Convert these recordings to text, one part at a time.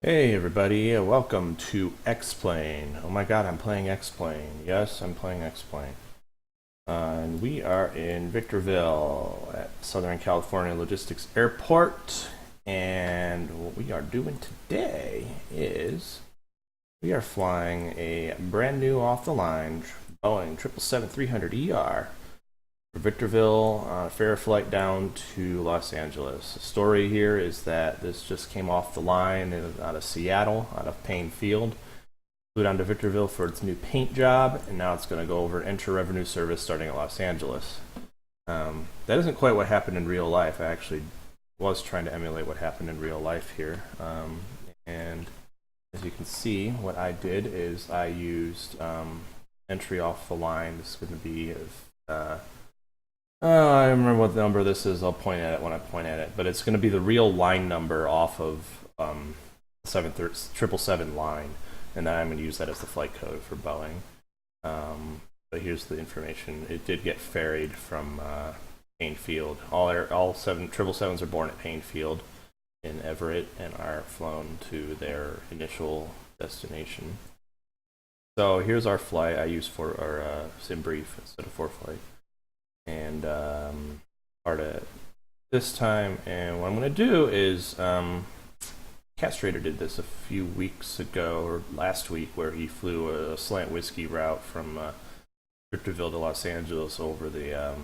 Hey everybody, welcome to XPlane. Oh my god, I'm playing XPlane. Yes, I'm playing XPlane. And we are in Victorville at Southern California Logistics Airport. And what we are doing today is we are flying a brand new off-the-line Boeing 777-300ER for Victorville on a fair flight down to Los Angeles. The story here is that this just came off the line out of Seattle, out of Payne Field. Flew down to Victorville for its new paint job, and now it's going to go over intra-revenue service starting at Los Angeles. That isn't quite what happened in real life. I actually was trying to emulate what happened in real life here. And as you can see, what I did is I used entry off the line. This is going to be I remember what number this is. I'll point at it when I point at it. But it's going to be the real line number off of 777 line. And then I'm going to use that as the flight code for Boeing. But here's the information. It did get ferried from Payne Field. All 777s are born at Payne Field in Everett and are flown to their initial destination. So here's our flight. I use for our sim brief instead of for flight. And part of this time, and what I'm going to do is Castrator did this a few weeks ago or last week, where he flew a slant whiskey route from Victorville to Los Angeles over the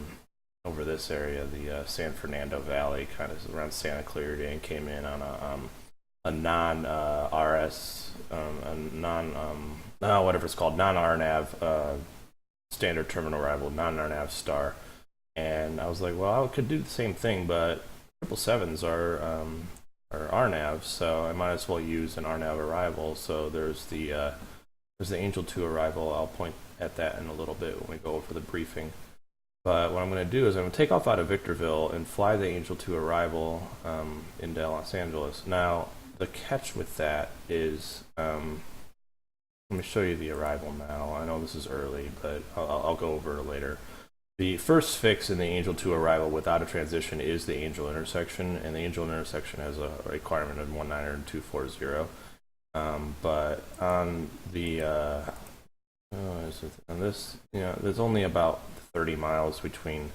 over this area, the San Fernando Valley, kind of around Santa Clarita, and came in on a non RS, whatever it's called, non RNAV standard terminal arrival, non RNAV star. And I was like, well, I could do the same thing, but 777s are RNAV, so I might as well use an RNAV arrival. So there's the Angel 2 arrival. I'll point at that in a little bit when we go over the briefing. But what I'm going to do is I'm going to take off out of Victorville and fly the Angel 2 arrival into Los Angeles. Now, the catch with that is, let me show you the arrival now. I know this is early, but I'll go over it later. The first fix in the Angel 2 arrival without a transition is the Angel intersection, and the Angel intersection has a requirement of 19 and 240. But on the on this, there's only about 30 miles between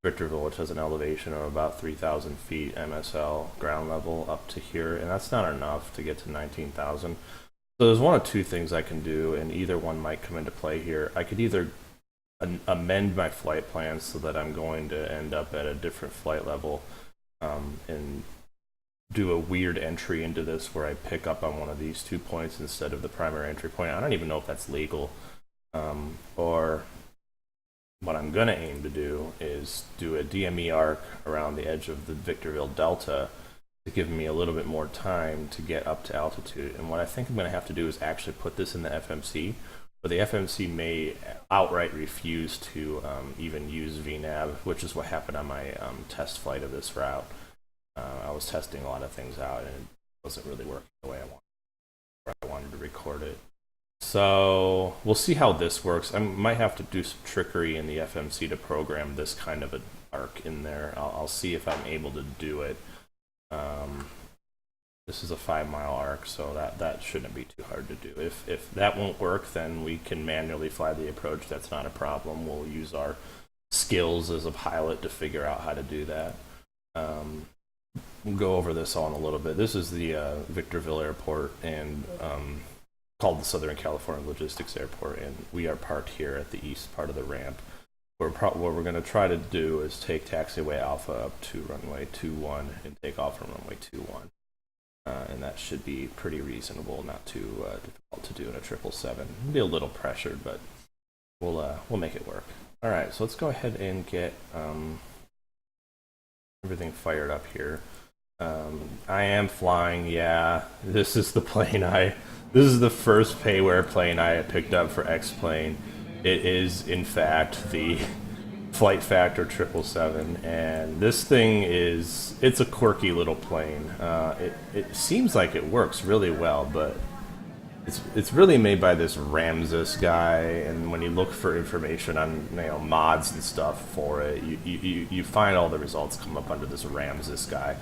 Victorville, which has an elevation of about 3,000 feet MSL ground level, up to here, and that's not enough to get to 19,000. So there's one of two things I can do, and either one might come into play here. I could either amend my flight plans so that I'm going to end up at a different flight level and do a weird entry into this where I pick up on one of these 2 points instead of the primary entry point. I don't even know if that's legal. Or what I'm going to aim to do is do a DME arc around the edge of the Victorville Delta to give me a little bit more time to get up to altitude. And what I think I'm going to have to do is actually put this in the FMC, but the FMC may outright refuse to even use VNAV, which is what happened on my test flight of this route. I was testing a lot of things out, and it wasn't really working the way I wanted to record it. So we'll see how this works. I might have to do some trickery in the FMC to program this kind of an arc in there. I'll see if I'm able to do it. This is a 5-mile arc, so that shouldn't be too hard to do. If that won't work, then we can manually fly the approach. That's not a problem. We'll use our skills as a pilot to figure out how to do that. We'll go over this all in a little bit. This is the Victorville Airport, and called the Southern California Logistics Airport, and we are parked here at the east part of the ramp. What we're going to try to do is take taxiway Alpha up to runway 21 and take off from runway 21. And that should be pretty reasonable, not too difficult to do in a 777. It'll be a little pressured, but we'll make it work. All right, so let's go ahead and get everything fired up here. I am flying. Yeah, this is the plane This is the first payware plane I picked up for XPlane. It is, in fact, the FlightFactor 777, and this thing it's a quirky little plane. It seems like it works really well, but it's really made by this Ramses guy, and when you look for information on mods and stuff for it, you find all the results come up under this Ramses guy.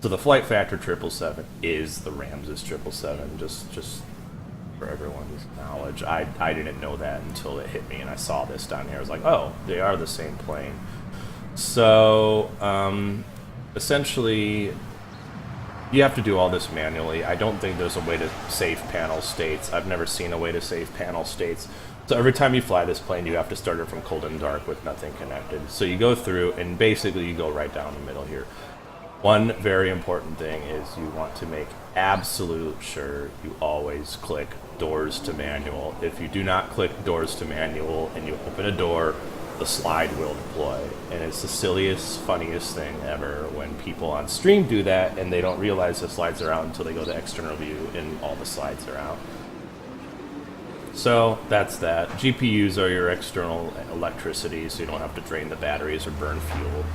So the FlightFactor 777 is the Ramses 777, just for everyone's knowledge. I didn't know that until it hit me and I saw this down here. I was like, oh, they are the same plane. So essentially, you have to do all this manually. I don't think there's a way to save panel states. I've never seen a way to save panel states. So every time you fly this plane, you have to start it from cold and dark with nothing connected. So you go through and basically you go right down the middle here. One very important thing is you want to make absolute sure you always click doors to manual. If you do not click doors to manual and you open a door, the slide will deploy. And it's the silliest, funniest thing ever when people on stream do that and they don't realize the slides are out until they go to external view and all the slides are out. So that's that. GPUs are your external electricity, so you don't have to drain the batteries or burn fuel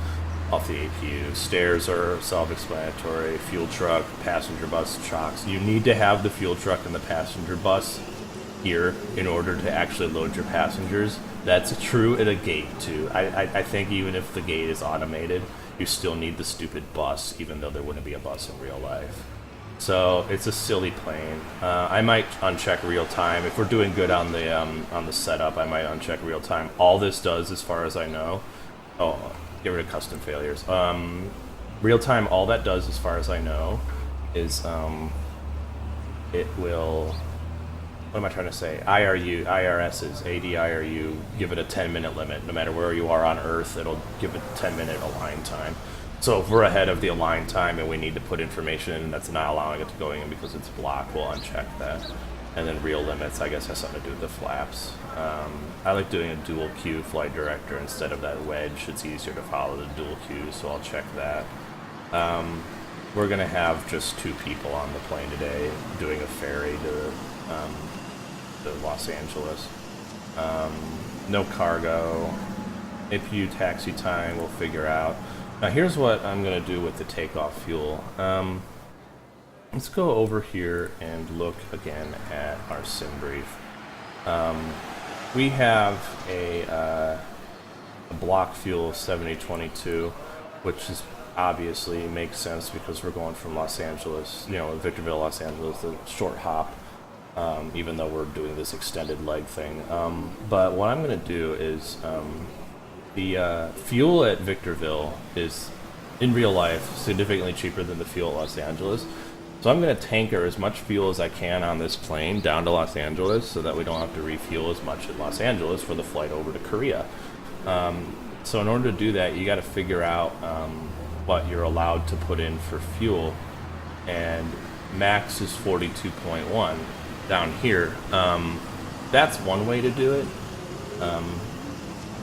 off the APU. Stairs are self-explanatory. Fuel truck, passenger bus, chocks. You need to have the fuel truck and the passenger bus here in order to actually load your passengers. That's true at a gate too. I think even if the gate is automated, you still need the stupid bus, even though there wouldn't be a bus in real life. So it's a silly plane. I might uncheck real time. If we're doing good on the setup, I might uncheck real time. All this does, as far as I know, get rid of custom failures. Real time, all that does, as far as I know, is it will. What am I trying to say? IRSs, ADIRU, give it a 10-minute limit. No matter where you are on Earth, it'll give it 10-minute align time. So if we're ahead of the align time and we need to put information in that's not allowing it to go in because it's blocked, we'll uncheck that. And then real limits, I guess, has something to do with the flaps. I like doing a dual queue flight director instead of that wedge. It's easier to follow the dual queue, so I'll check that. We're going to have just 2 people on the plane today doing a ferry to Los Angeles. No cargo. APU taxi time, we'll figure out. Now here's what I'm going to do with the takeoff fuel. Let's go over here and look again at our sim brief. We have a block fuel 7022, which is obviously makes sense because we're going from Los Angeles, Victorville, Los Angeles, the short hop, even though we're doing this extended leg thing. But what I'm going to do is the fuel at Victorville is, in real life, significantly cheaper than the fuel at Los Angeles. So I'm going to tanker as much fuel as I can on this plane down to Los Angeles so that we don't have to refuel as much at Los Angeles for the flight over to Korea. So in order to do that, you got to figure out what you're allowed to put in for fuel. And max is 42.1 down here. That's one way to do it.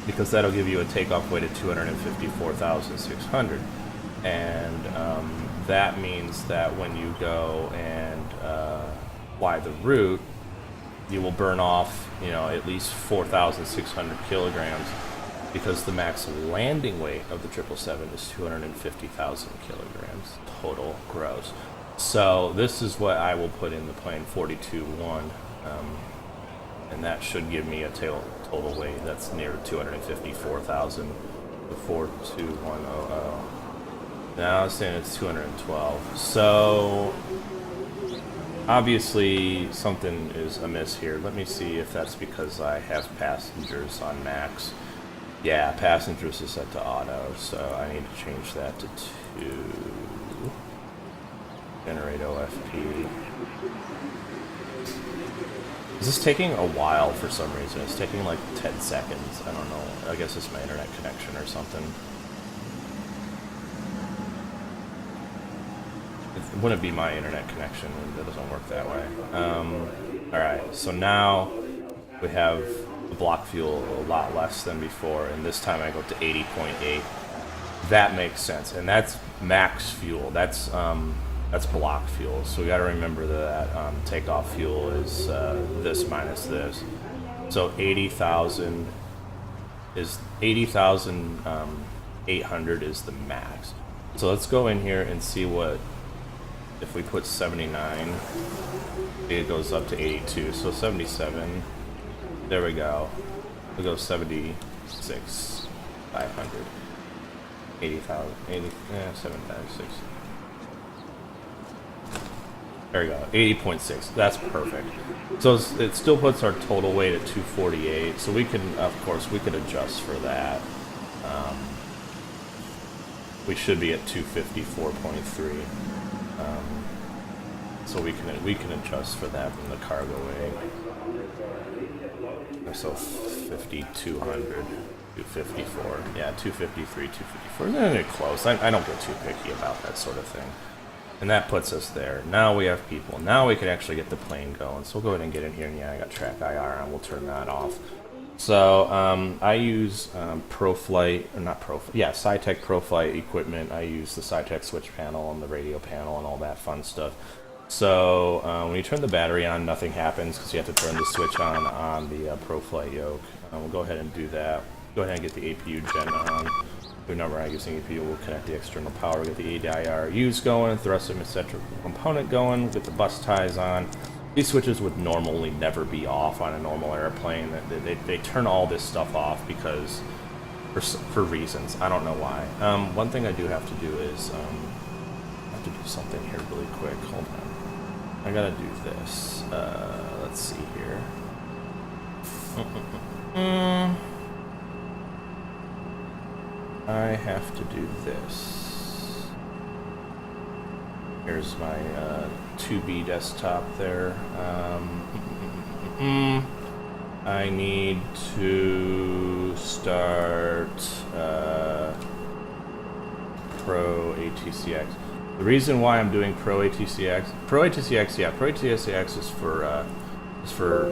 Because that'll give you a takeoff weight of 254,600. And that means that when you go and fly the route, you will burn off, at least 4,600 kilograms, because the max landing weight of the 777 is 250,000 kilograms total gross. So this is what I will put in the plane, 42.1, and that should give me a total weight that's near 254,000 to 42100. Now it's saying it's 212. So obviously something is amiss here. Let me see if that's because I have passengers on max. Yeah, passengers is set to auto, so I need to change that to 2. Generate OFP. Is this taking a while for some reason? It's taking like 10 seconds. I don't know. I guess it's my internet connection or something. It wouldn't be my internet connection. It doesn't work that way. Alright, so now we have the block fuel a lot less than before, and this time I go up to 80.8. That makes sense, and that's max fuel. That's block fuel. So we got to remember that takeoff fuel is this minus this. So 80,000 is 80,800 is the max. So let's go in here and see what. If we put 79, it goes up to 82. So 77. There we go. We go 76,500. 80,000. 7 times 6. There you go, 80.6. That's perfect. So it still puts our total weight at 248. So we can, of course, we could adjust for that. We should be at 254.3. So we can adjust for that from the cargo weight. So 5,200, 254. Yeah, 253, 254. They're close. I don't get too picky about that sort of thing. And that puts us there. Now we have people. Now we can actually get the plane going. So we'll go ahead and get in here. And yeah, I got track IR on. We'll turn that off. So I use XSaitek ProFlight equipment. I use the XSaitek switch panel and the radio panel and all that fun stuff. So when you turn the battery on, nothing happens because you have to turn the switch on the ProFlight yoke. We'll go ahead and do that. Go ahead and get the APU gen on. The number I using APU will connect the external power, get the ADIR used going, thrust and eccentric component going, get the bus ties on. These switches would normally never be off on a normal airplane. They turn all this stuff off because, for reasons, I don't know why. One thing I do have to do is, I have to do something here really quick. Hold on. I gotta do this. Let's see here. I have to do this. Here's my 2B desktop there. I need to start Pro ATCX. The reason why I'm doing Pro ATCX is for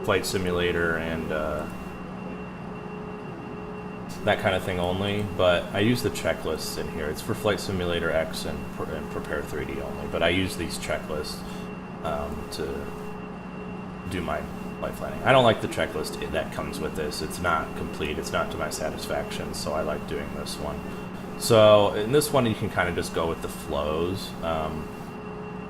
flight simulator and that kind of thing only, but I use the checklists in here. It's for Flight Simulator X and Prepare 3D only, but I use these checklists to do my flight planning. I don't like the checklist that comes with this. It's not complete. It's not to my satisfaction, so I like doing this one. So in this one, you can kind of just go with the flows.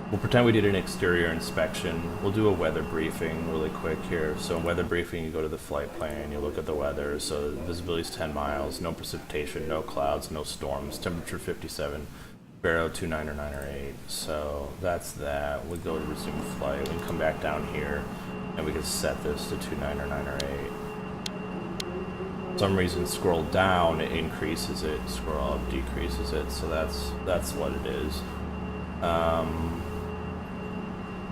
We'll pretend we did an exterior inspection. We'll do a weather briefing really quick here. So in weather briefing, you go to the flight plan, you look at the weather. So visibility is 10 miles, no precipitation, no clouds, no storms, temperature 57, Baro 29 or 9 or 8. So that's that. We go to resume flight. We can come back down here and we can set this to 29 or 9 or 8. For some reason, scroll down, it increases it, scroll up, decreases it. So that's what it is.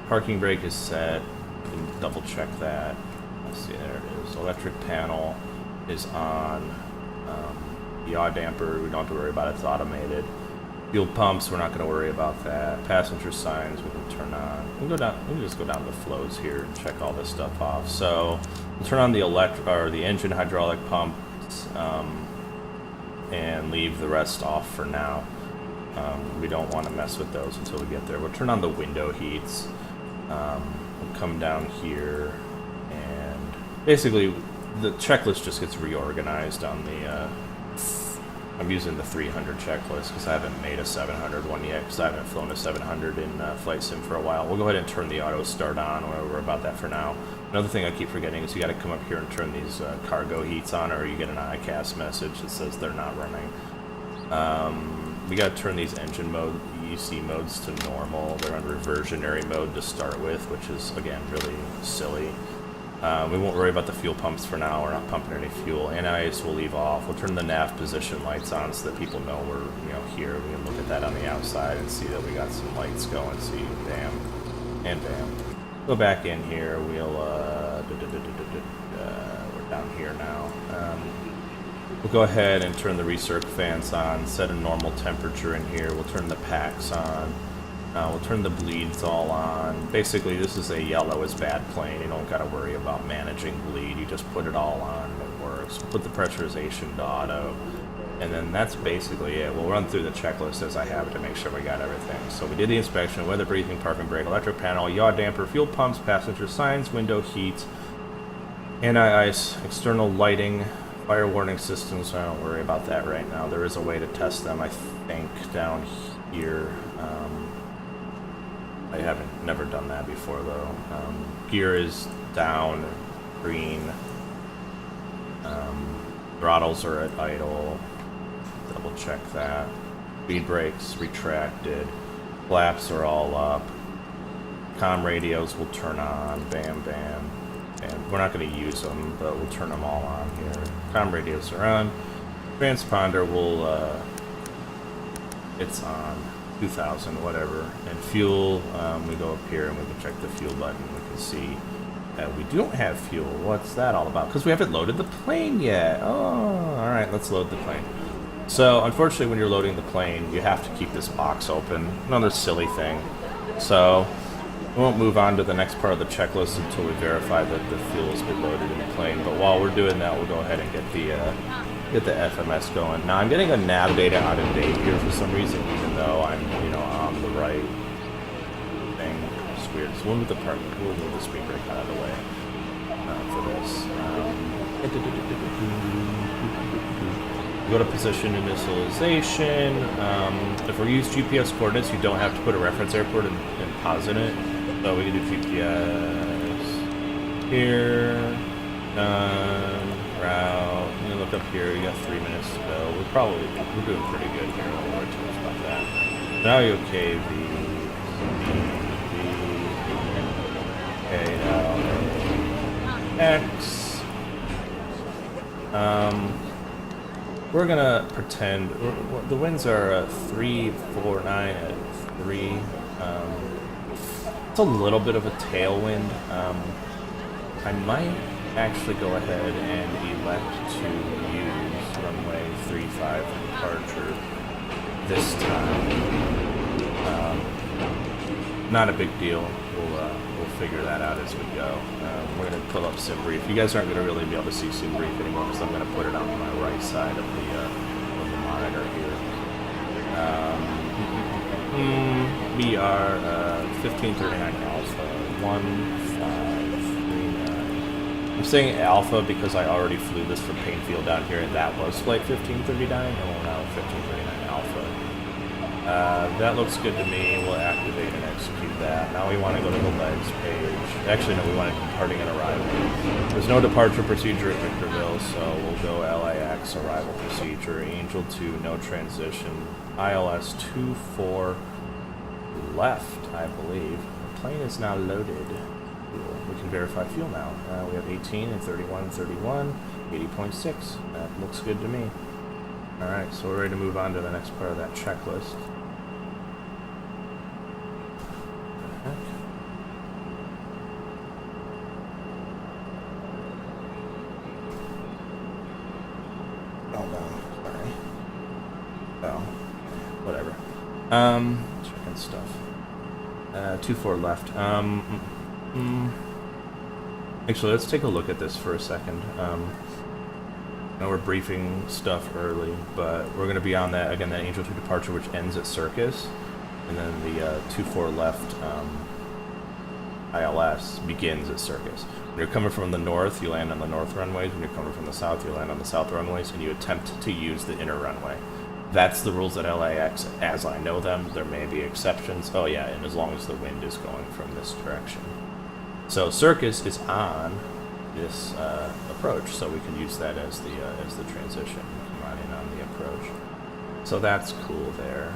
Parking brake is set. You can double check that. Let's see, there it is. Electric panel is on. The yaw damper, we don't have to worry about it. It's automated. Fuel pumps, we're not going to worry about that. Passenger signs, we can turn on. We can just go down the flows here and check all this stuff off. So we'll turn on the the engine hydraulic pumps and leave the rest off for now. We don't want to mess with those until we get there. We'll turn on the window heats. We'll come down here, and basically the checklist just gets reorganized on the. I'm using the 300 checklist because I haven't made a 700 one yet because I haven't flown a 700 in Flight Sim for a while. We'll go ahead and turn the auto start on. We're about that for now. Another thing I keep forgetting is you got to come up here and turn these cargo heats on, or you get an ICAS message that says they're not running. We got to turn these engine mode, EC modes to normal. They're on reversionary mode to start with, which is, again, really silly. We won't worry about the fuel pumps for now. We're not pumping any fuel. Anti-ice we'll leave off. We'll turn the nav position lights on so that people know we're here. We can look at that on the outside and see that we got some lights going. See, bam, and bam. Go back in here. We'll, we're down here now. We'll go ahead and turn the recirc fans on, set a normal temperature in here. We'll turn the packs on. We'll turn the bleeds all on. Basically, this is a yellow is bad plane. You don't got to worry about managing bleed. You just put it all on and it works. We'll put the pressurization to auto. And then that's basically it. We'll run through the checklist as I have it to make sure we got everything. So we did the inspection, weather briefing, parking brake, electric panel, yaw damper, fuel pumps, passenger signs, window heat, anti-ice, external lighting, fire warning systems. I don't worry about that right now. There is a way to test them, I think, down here. I haven't never done that before though. Gear is down, green. Throttles are at idle. Double check that. Speed brakes retracted. Flaps are all up. comm radios will turn on, bam, bam. And we're not going to use them, but we'll turn them all on here. Comm radios are on. Transponder will, it's on 2000, whatever. And fuel, we go up here and we can check the fuel button. We can see that we don't have fuel. What's that all about? Because we haven't loaded the plane yet. Oh, all right, let's load the plane. So, unfortunately, when you're loading the plane, you have to keep this box open. Another silly thing. So, we won't move on to the next part of the checklist until we verify that the fuel has been loaded in the plane. But while we're doing that, we'll go ahead and get the FMS going. Now, I'm getting a nav data out of date here for some reason, even though I'm, you know, on the right thing. It's weird. So we'll move the speed brake out of the way for this. Go to position initialization. If we use GPS coordinates, you don't have to put a reference airport and pause in it. So we can do GPS here, done, route. I'm gonna look up here. We got 3 minutes to go. We're doing pretty good here. Don't worry too much about that. Now you okay, X. We're gonna pretend the winds are 349 at 3. It's a little bit of a tailwind. I might actually go ahead and elect to use runway 35 departure this time. Not a big deal. We'll figure that out as we go. We're going to pull up SimBrief. You guys aren't going to really be able to see SimBrief anymore because I'm going to put it on my right side of the monitor here. We are 1539 Alpha 1539. I'm saying Alpha because I already flew this from Painfield down here, and that was flight 1539, and we're now 1539 Alpha. That looks good to me. We'll activate and execute that. Now we want to go to the legs page. Actually, no, we want to departing and arrival. There's no departure procedure at Victorville, so we'll go LAX arrival procedure. Angel 2, no transition. ILS 24 left, I believe. The plane is now loaded. Cool. We can verify fuel now. We have 18 and 31 and 31, 80.6. That looks good to me. Alright, so we're ready to move on to the next part of that checklist. Oh no, sorry. Oh, whatever. Checking stuff. 24 left. Actually, let's take a look at this for a second. I know we're briefing stuff early, but we're going to be on that, again, that Angel 2 departure, which ends at Circus, and then the 24 left ILS begins at Circus. When you're coming from the north, you land on the north runways. When you're coming from the south, you land on the south runways, and you attempt to use the inner runway. That's the rules at LAX as I know them. There may be exceptions. Oh yeah, and as long as the wind is going from this direction. So Circus is on this approach, so we can use that as the transition. Come on in on the approach. So that's cool there.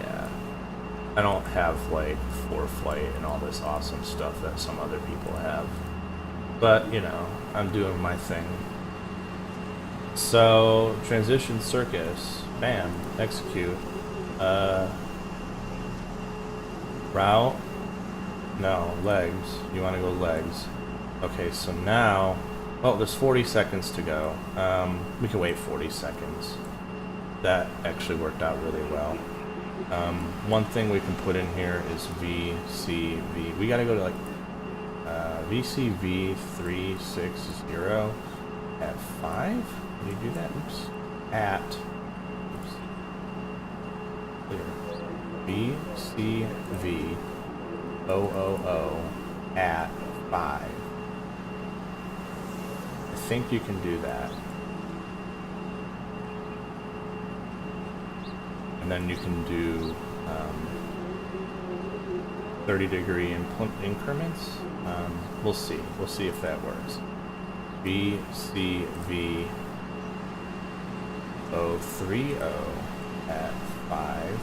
Yeah, I don't have like Flight and all this awesome stuff that some other people have, but you know, I'm doing my thing. So transition Circus, bam, execute. Route. No, legs. You want to go legs. Okay, so now... Oh, there's 40 seconds to go. We can wait 40 seconds. That actually worked out really well. One thing we can put in here is VCV. We gotta go to, like, VCV 360 at 5? Did you do that? Oops. Oops. Clear. VCV 000 at 5. I think you can do that. And then you can do 30-degree increments. We'll see. We'll see if that works. VCV 030 at 5.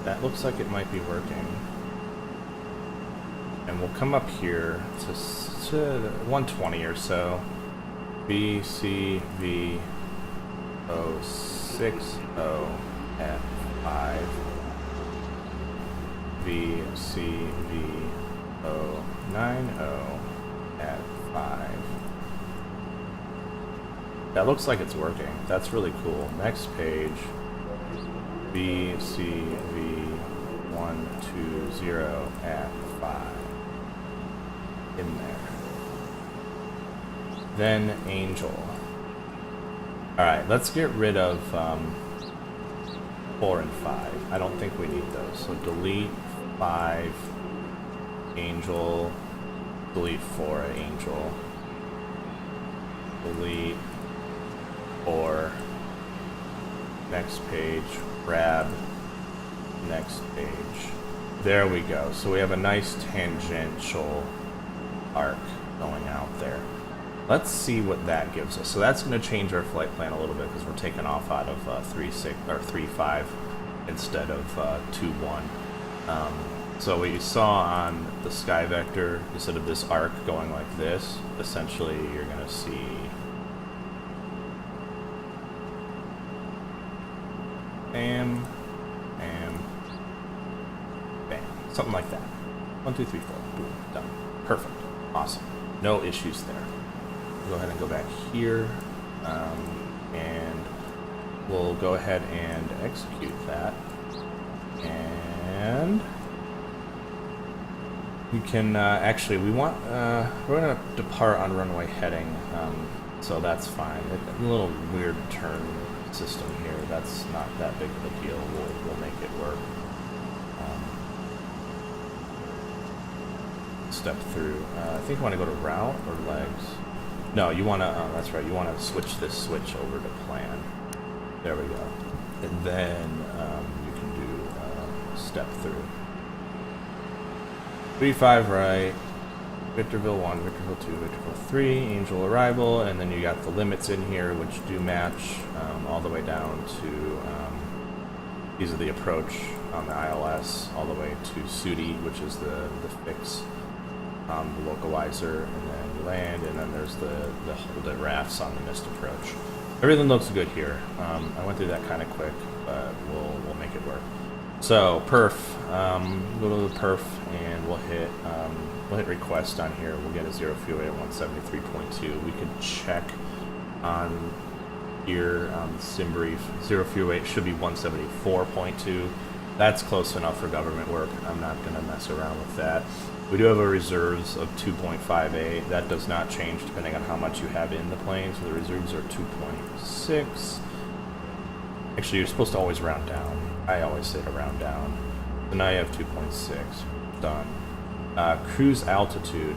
That looks like it might be working. And we'll come up here to 120 or so. BCV 060 at 5. VCV 090 at 5. That looks like it's working. That's really cool. Next page. VCV 120 at 5. In there. Then Angel. Alright, let's get rid of 4 and 5. I don't think we need those. So delete 5, Angel, delete 4, Angel, delete 4, next page, grab, next page. There we go. So we have a nice tangential arc going out there. Let's see what that gives us. So that's going to change our flight plan a little bit because we're taking off out of 3.6 or 3.5 instead of 2.1. So what you saw on the sky vector, instead of this arc going like this, essentially you're going to see bam, bam, bam, something like that. 1, 2, 3, 4, boom, done. Perfect, awesome, no issues there. Go ahead and go back here, and we'll go ahead and execute that. And we can actually, we want we're going to depart on runway heading, so that's fine. A little weird turn system here. That's not that big of a deal. We'll make it work. Step through. I think I want to go to route or legs. No, you want to. That's right. You want to switch this switch over to plan. There we go. And then you can do step through. 3-5 right, Victorville 1, Victorville 2, Victorville 3, Angel arrival, and then you got the limits in here which do match all the way down to, these are the approach on the ILS, all the way to SUDI, which is the fix on the localizer, and then you land, and then there's the hold at rafts on the missed approach. Everything looks good here. I went through that kind of quick, but we'll make it work. So perf, go to the perf, and we'll hit request on here. We'll get a 0 fuel rate at 173.2. We could check on here on the sim brief. 0 fuel rate should be 174.2. That's close enough for government work. I'm not going to mess around with that. We do have a reserves of 2.58. That does not change depending on how much you have in the plane. So the reserves are 2.6. Actually, you're supposed to always round down. I always say to round down. So now you have 2.6. Done. Cruise altitude.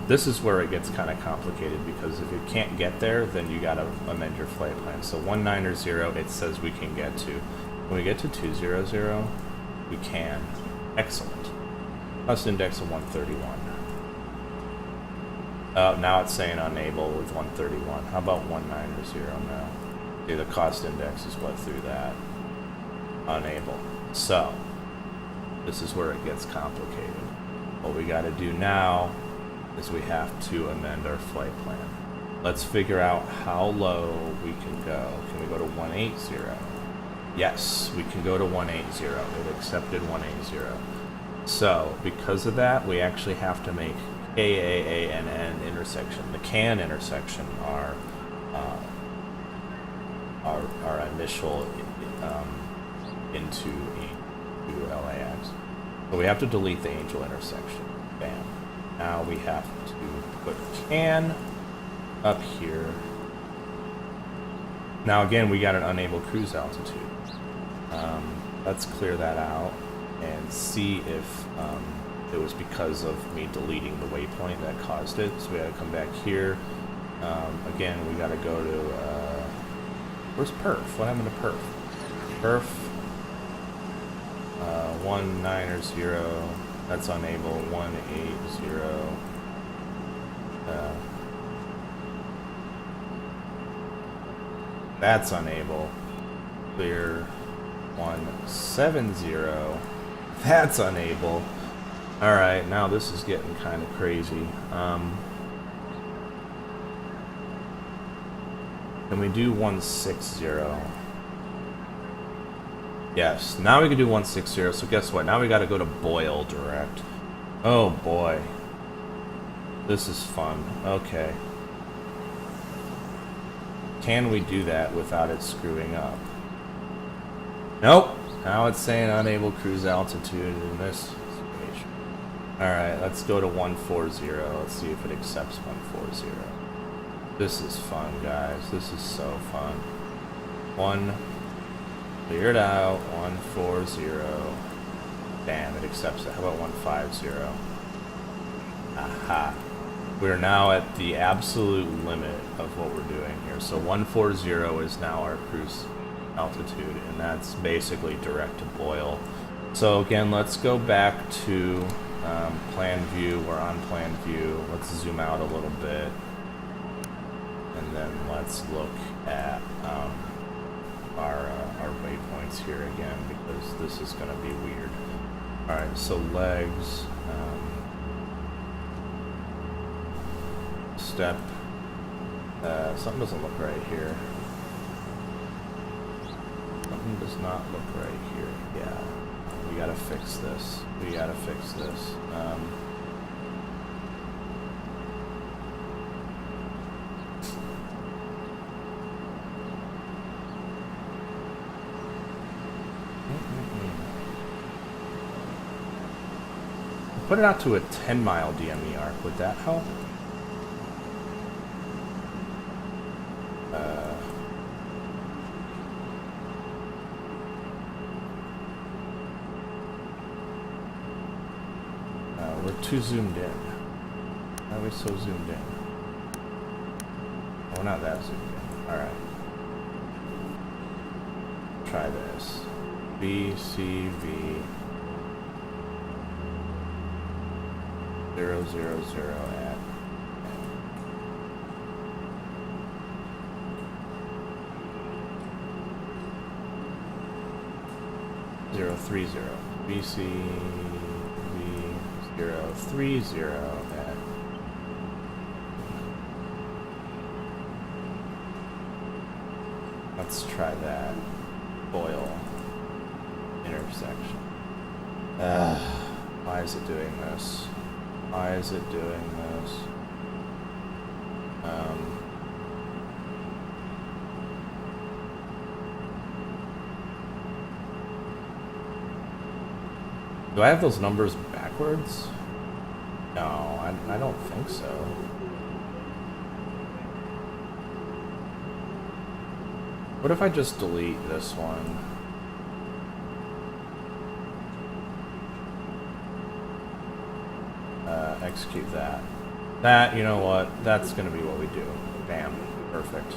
This is where it gets kind of complicated because if you can't get there, then you got to amend your flight plan. So 190 it says we can get to. When we get to 200, we can. Excellent. Cost index of 131. Now it's saying unable with 131. How about 190 now? Okay, the cost index is what through that. Unable. So, this is where it gets complicated. What we got to do now is we have to amend our flight plan. Let's figure out how low we can go. Can we go to 180? Yes, we can go to 180. It accepted 180. So, because of that, we actually have to make KAANN intersection, the CAN intersection, our initial into LAX. So we have to delete the Angel intersection. Bam. Now we have to put CAN up here. Now again, we got an unable cruise altitude. Let's clear that out and see if it was because of me deleting the waypoint that caused it. So we got to come back here. Again, we got to go to where's perf? What happened to perf? Perf 190. That's unable. 180. That's unable. Clear. 170. That's unable. Alright, now this is getting kind of crazy. Can we do 160? Yes, now we can do 160, so guess what? Now we gotta go to Boyle direct. Oh boy. This is fun. Okay. Can we do that without it screwing up? Nope. Now it's saying unable cruise altitude in this situation. Alright, let's go to 140. Let's see if it accepts 140. This is fun, guys. This is so fun. Clear it out. 140. Damn, it accepts it. How about 150? Aha. We're now at the absolute limit of what we're doing here. So 140 is now our cruise altitude, and that's basically direct to Boyle. So again, let's go back to plan view. We're on plan view. Let's zoom out a little bit, and then let's look at our waypoints here again, because this is going to be weird. All right, so legs, step. Something doesn't look right here. Something does not look right here. Yeah, we gotta fix this. We gotta fix this. Put it out to a 10-mile DME arc. Would that help? We're too zoomed in. Why are we so zoomed in? Oh, we're not that zoomed in. Alright. Try this. BCV 000 at 030. BCV 030 at. Let's try that. Boyle intersection. Why is it doing this? Why is it doing this? Do I have those numbers backwards? No, I don't think so. What if I just delete this one? Execute that. That, you know what? That's gonna be what we do. Bam. Perfect.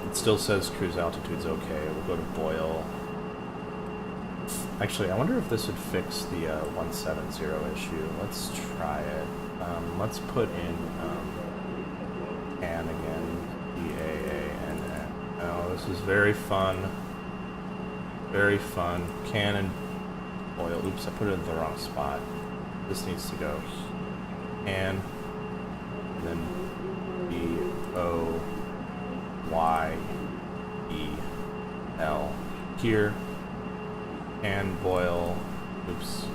It still says cruise altitude's okay. We'll go to Boyle. Actually, I wonder if this would fix the 170 issue. Let's try it. Let's put in CAN again. CAANN. Oh, this is very fun. Very fun. CAN and Boyle. Oops, I put it in the wrong spot. This needs to go CAN, and then BOYEL here. And Boyle, oops,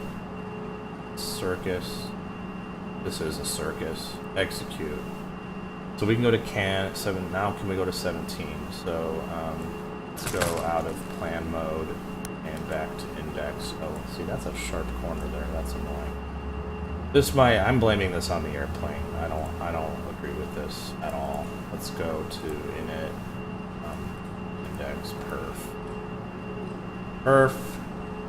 circus. This is a circus. Execute. So we can go to CAN 7. Now can we go to 17? So let's go out of plan mode and back to index. Oh, see, that's a sharp corner there. That's annoying. I'm blaming this on the airplane. I don't agree with this at all. Let's go to init index perf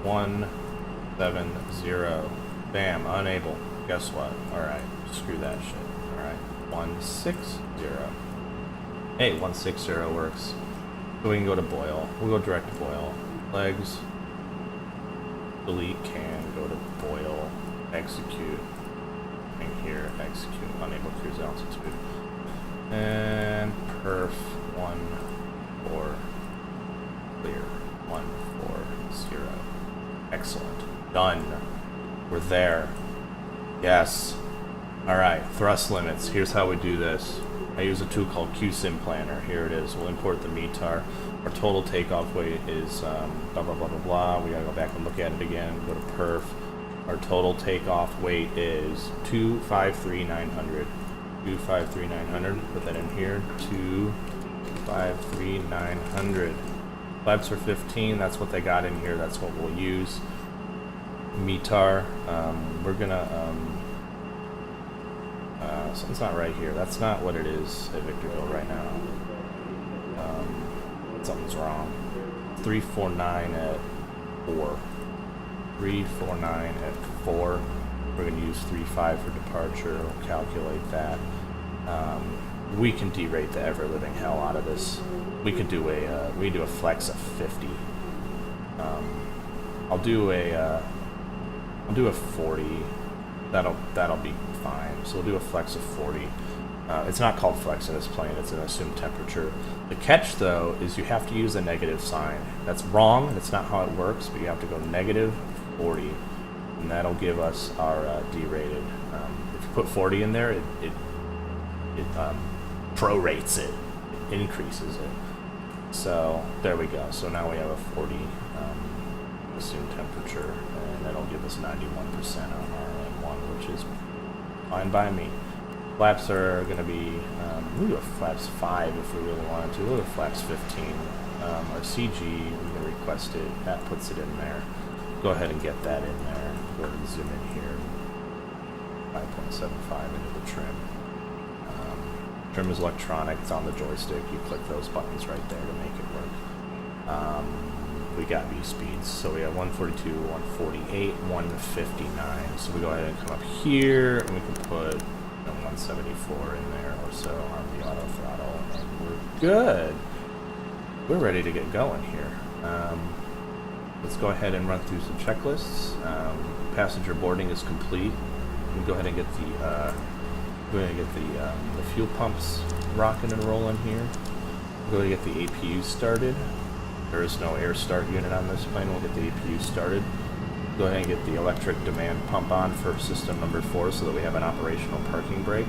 170. Bam, unable. Guess what? Alright, screw that shit. Alright, 160. Hey, 160 works. So we can go to Boyle. We'll go direct to Boyle. Legs. Delete CAN, go to Boyle. Execute. And here, execute. Unable cruise altitude. And perf 14. Clear. Excellent. Done. We're there. Yes. Alright, thrust limits. Here's how we do this. I use a tool called QSim Planner. Here it is. We'll import the METAR. Our total takeoff weight is blah, blah, blah, blah, blah. We gotta go back and look at it again. Go to perf. Our total takeoff weight is 253,900. 253,900. Put that in here. 253,900. Flaps are 15. That's what they got in here. That's what we'll use. METAR. We're gonna something's not right here. That's not what it is at Victorville right now. Something's wrong. 349 at 4. 349 at 4. We're going to use 35 for departure. We'll calculate that. We can derate the ever living hell out of this. We could do a flex of 50. I'll do a 40. That'll be fine. So we'll do a flex of 40. It's not called flex in this plane, it's an assumed temperature. The catch, though, is you have to use a negative sign. That's wrong, that's not how it works, but you have to go negative 40, and that'll give us our derated. If you put 40 in there, it prorates it, it increases it. So there we go. So now we have a 40 assumed temperature, and that'll give us 91% on our M1, which is fine by me. Flaps are going to be, we'll do a flaps 5 if we really wanted to. We'll do a flaps 15. Our CG, we can request it. That puts it in there. Go ahead and get that in there. Go ahead and zoom in here. 5.75 into the trim. Trim is electronic. It's on the joystick. You click those buttons right there to make it work. We got V speeds. So we have 142, 148, 159. So we go ahead and come up here, and we can put 174 in there or so on the auto throttle, and we're good. We're ready to get going here. Let's go ahead and run through some checklists. Passenger boarding is complete. We go ahead and get the fuel pumps rocking and rolling here. We'll go ahead and get the APU started. There is no air start unit on this plane. We'll get the APU started. Go ahead and get the electric demand pump on for system number 4 so that we have an operational parking brake.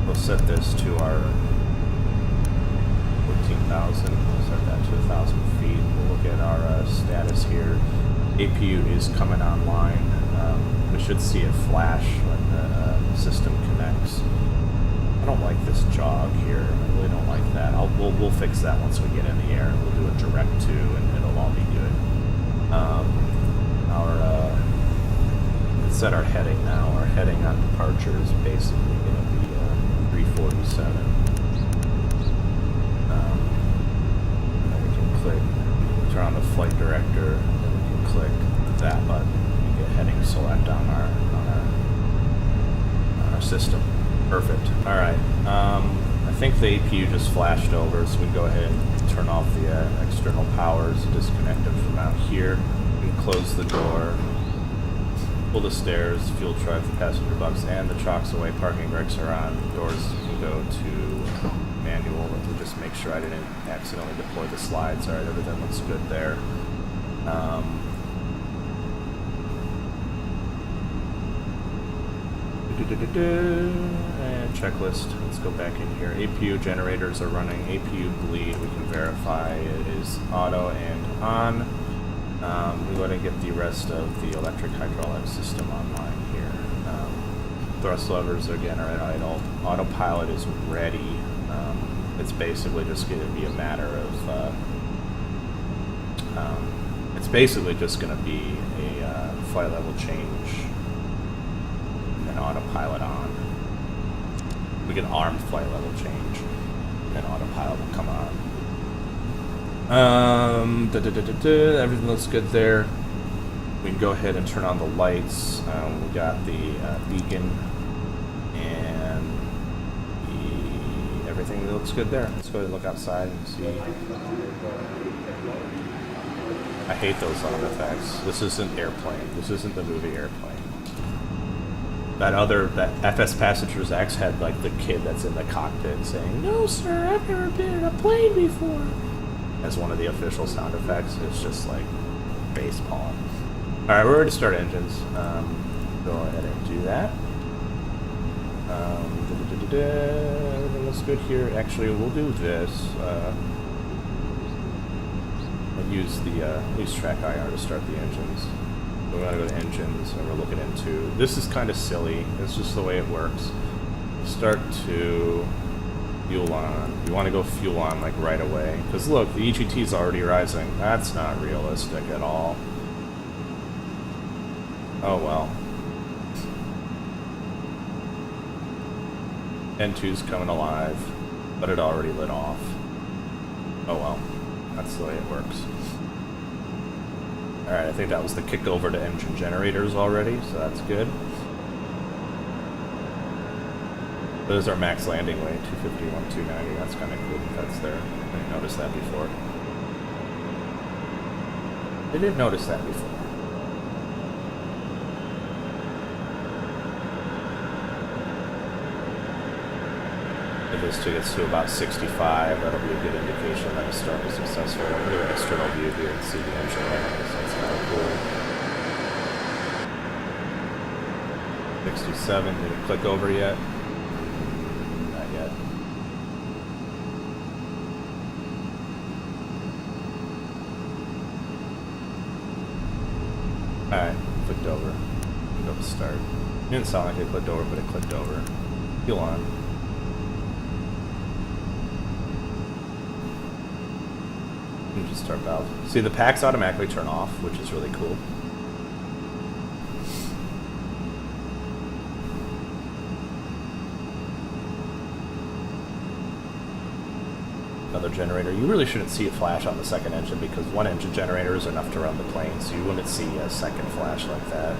We'll set this to our 14,000. We'll set that to 1,000 feet. We'll look at our status here. APU is coming online. We should see it flash when the system connects. I don't like this jog here. I really don't like that. We'll fix that once we get in the air. We'll do a direct to, and it'll all be good. Let's set our heading now. Our heading on departure is basically going to be 347. And then we can click, turn on the flight director, and then we can click that button and get heading select on our system. Perfect. All right. I think the APU just flashed over, so we can go ahead and turn off the external powers, disconnect them from out here. We can close the door, pull the stairs, fuel truck, the passenger bunks, and the chocks away. Parking brakes are on. Doors can go to manual. We'll just make sure I didn't accidentally deploy the slides. All right, everything looks good there. And checklist. Let's go back in here. APU generators are running. APU bleed. We can verify it is auto and on. We want to get the rest of the electric hydraulic system online here. Thrust levers again are at idle. Autopilot is ready. It's basically just going to be a matter of. It's basically just going to be a flight level change. Autopilot on. We get armed flight level change, and autopilot will come on. Everything looks good there. We can go ahead and turn on the lights. We got the beacon, and everything looks good there. Let's go ahead and look outside and see. I hate those sound effects. This isn't Airplane. This isn't the movie Airplane. That FS Passengers X had like the kid that's in the cockpit saying, "No, sir, I've never been in a plane before." as one of the official sound effects. It's just like bass pawing. All right, we're ready to start engines. Go ahead and do that. Everything looks good here. Actually, we'll do this. I'll use track IR to start the engines. So we're gonna go to engines, and we're looking into. This is kind of silly. It's just the way it works. Start to fuel on. You want to go fuel on like right away, because look, the EGT is already rising. That's not realistic at all. Oh well. N2's coming alive, but it already lit off. Oh well, that's the way it works. Alright, I think that was the kick over to engine generators already, so that's good. There's our max landing weight, 251, 290, that's kind of cool that that's there. I didn't notice that before. I did notice that before. If this gets to about 65, that'll be a good indication that the start was successful. We'll do an external view here and see the engine running, so that's kind of cool. 67, did it click over yet? Not yet. Alright, clicked over. Go to start. It didn't sound like it clicked over, but it clicked over. Fuel on. Just start valve. See, the packs automatically turn off, which is really cool. Another generator. You really shouldn't see a flash on the second engine because one engine generator is enough to run the plane, so you wouldn't see a second flash like that.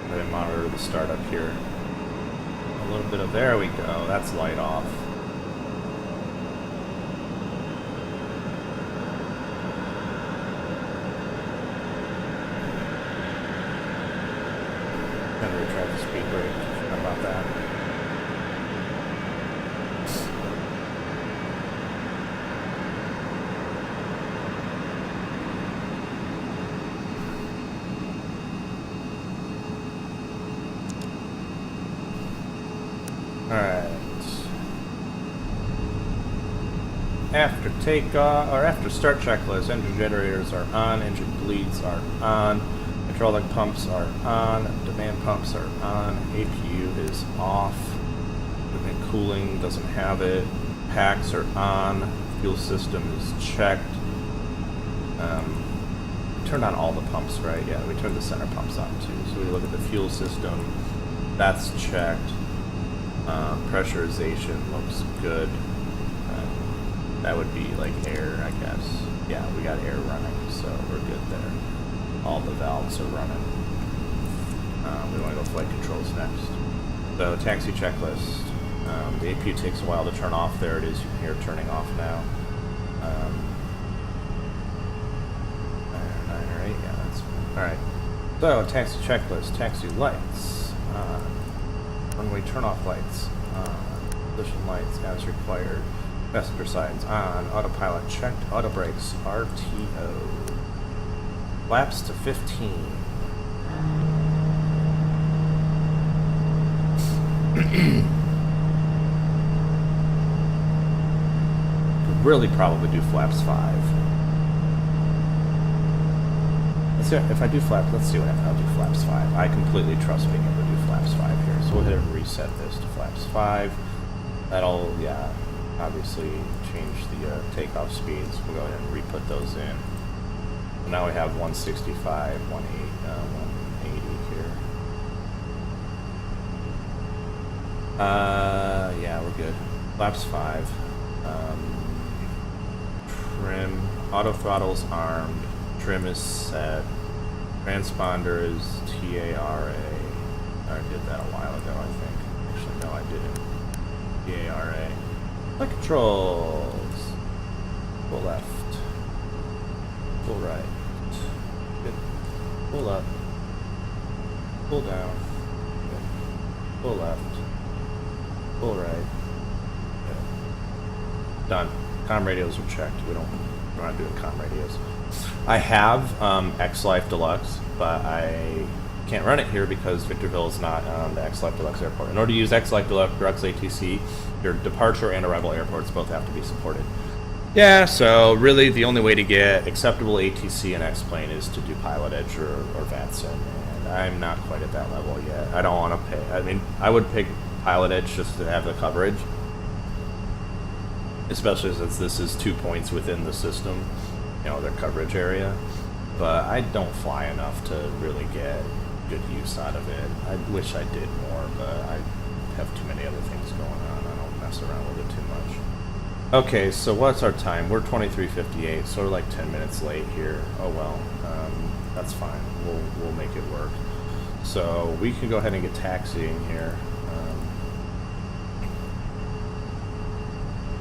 I'm going to monitor the startup here. A little bit of, there we go, that's light off. Speed brake. How about that? Alright. After takeoff, or after start checklist, engine generators are on, engine bleeds are on. Hydraulic pumps are on, demand pumps are on, APU is off, equipment cooling doesn't have it, packs are on, fuel system is checked. We turned on all the pumps, right? Yeah, we turned the center pumps on too. So we look at the fuel system, that's checked. Pressurization looks good. That would be like air, I guess. Yeah, we got air running, so we're good there. All the valves are running. We want to go flight controls next. So taxi checklist. The APU takes a while to turn off. There it is. You can hear it turning off now. 9 or 8. Yeah, that's all right. So taxi checklist. Taxi lights. Runway turn off lights. Position lights as required. Passenger sides on. Autopilot checked. Auto brakes. RTO. Flaps to 15. Could really probably do flaps 5. Let's see if I do flaps. Let's see what happens. I'll do flaps 5. I completely trust being able to do flaps 5 here. So we'll hit and reset this to flaps 5. That'll, yeah, obviously change the takeoff speeds. We'll go ahead and re-put those in. So now we have 165, 180 here. Yeah, we're good. Flaps 5. Trim. Auto throttle's armed. Trim is set. Transponder is TARA. I did that a while ago, I think. Actually, no, I didn't. TARA. Flight controls. Pull left. Pull right. Good. Pull up. Pull down. Good. Pull left. Pull right. Good. Done. Comm radios are checked. We're not doing comm radios. I have X-Life Deluxe, but I can't run it here because Victorville is not on the X-Life Deluxe airport. In order to use X-Life Deluxe ATC, your departure and arrival airports both have to be supported. Yeah, so really the only way to get acceptable ATC and XPlane is to do Pilot Edge or VATSIM, and I'm not quite at that level yet. I don't want to pay. I mean, I would pick Pilot Edge just to have the coverage, especially since this is 2 points within the system, you know, their coverage area. But I don't fly enough to really get good use out of it. I wish I did more, but I have too many other things going on. I don't mess around with it too much. Okay, so what's our time? We're 23:58, so we're like 10 minutes late here. Oh well, that's fine. We'll make it work. So we can go ahead and get taxiing here.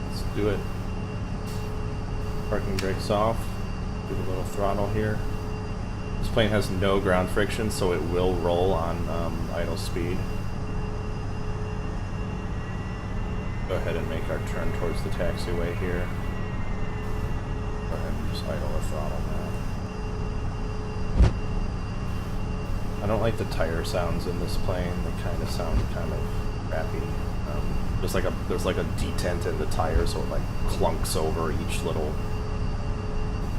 Let's do it. Parking brakes off. Do a little throttle here. This plane has no ground friction, so it will roll on idle speed. Go ahead and make our turn towards the taxiway here. Go ahead and just idle the throttle now. I don't like the tire sounds in this plane. They kind of sound kind of crappy. There's like a detent in the tire, so it like clunks over each little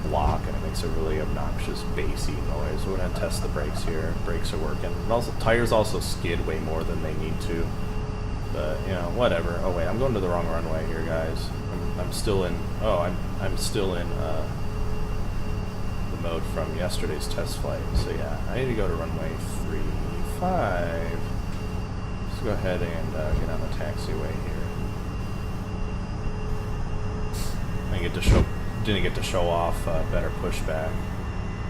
block, and it makes a really obnoxious bassy noise. We're gonna test the brakes here. Brakes are working. And also, tires also skid way more than they need to. But you know, whatever. Oh wait, I'm going to the wrong runway here, guys. I'm still in. Oh, I'm still in the mode from yesterday's test flight. So yeah, I need to go to runway 35. Let's go ahead and get on the taxiway here. Didn't get to show off BetterPushback,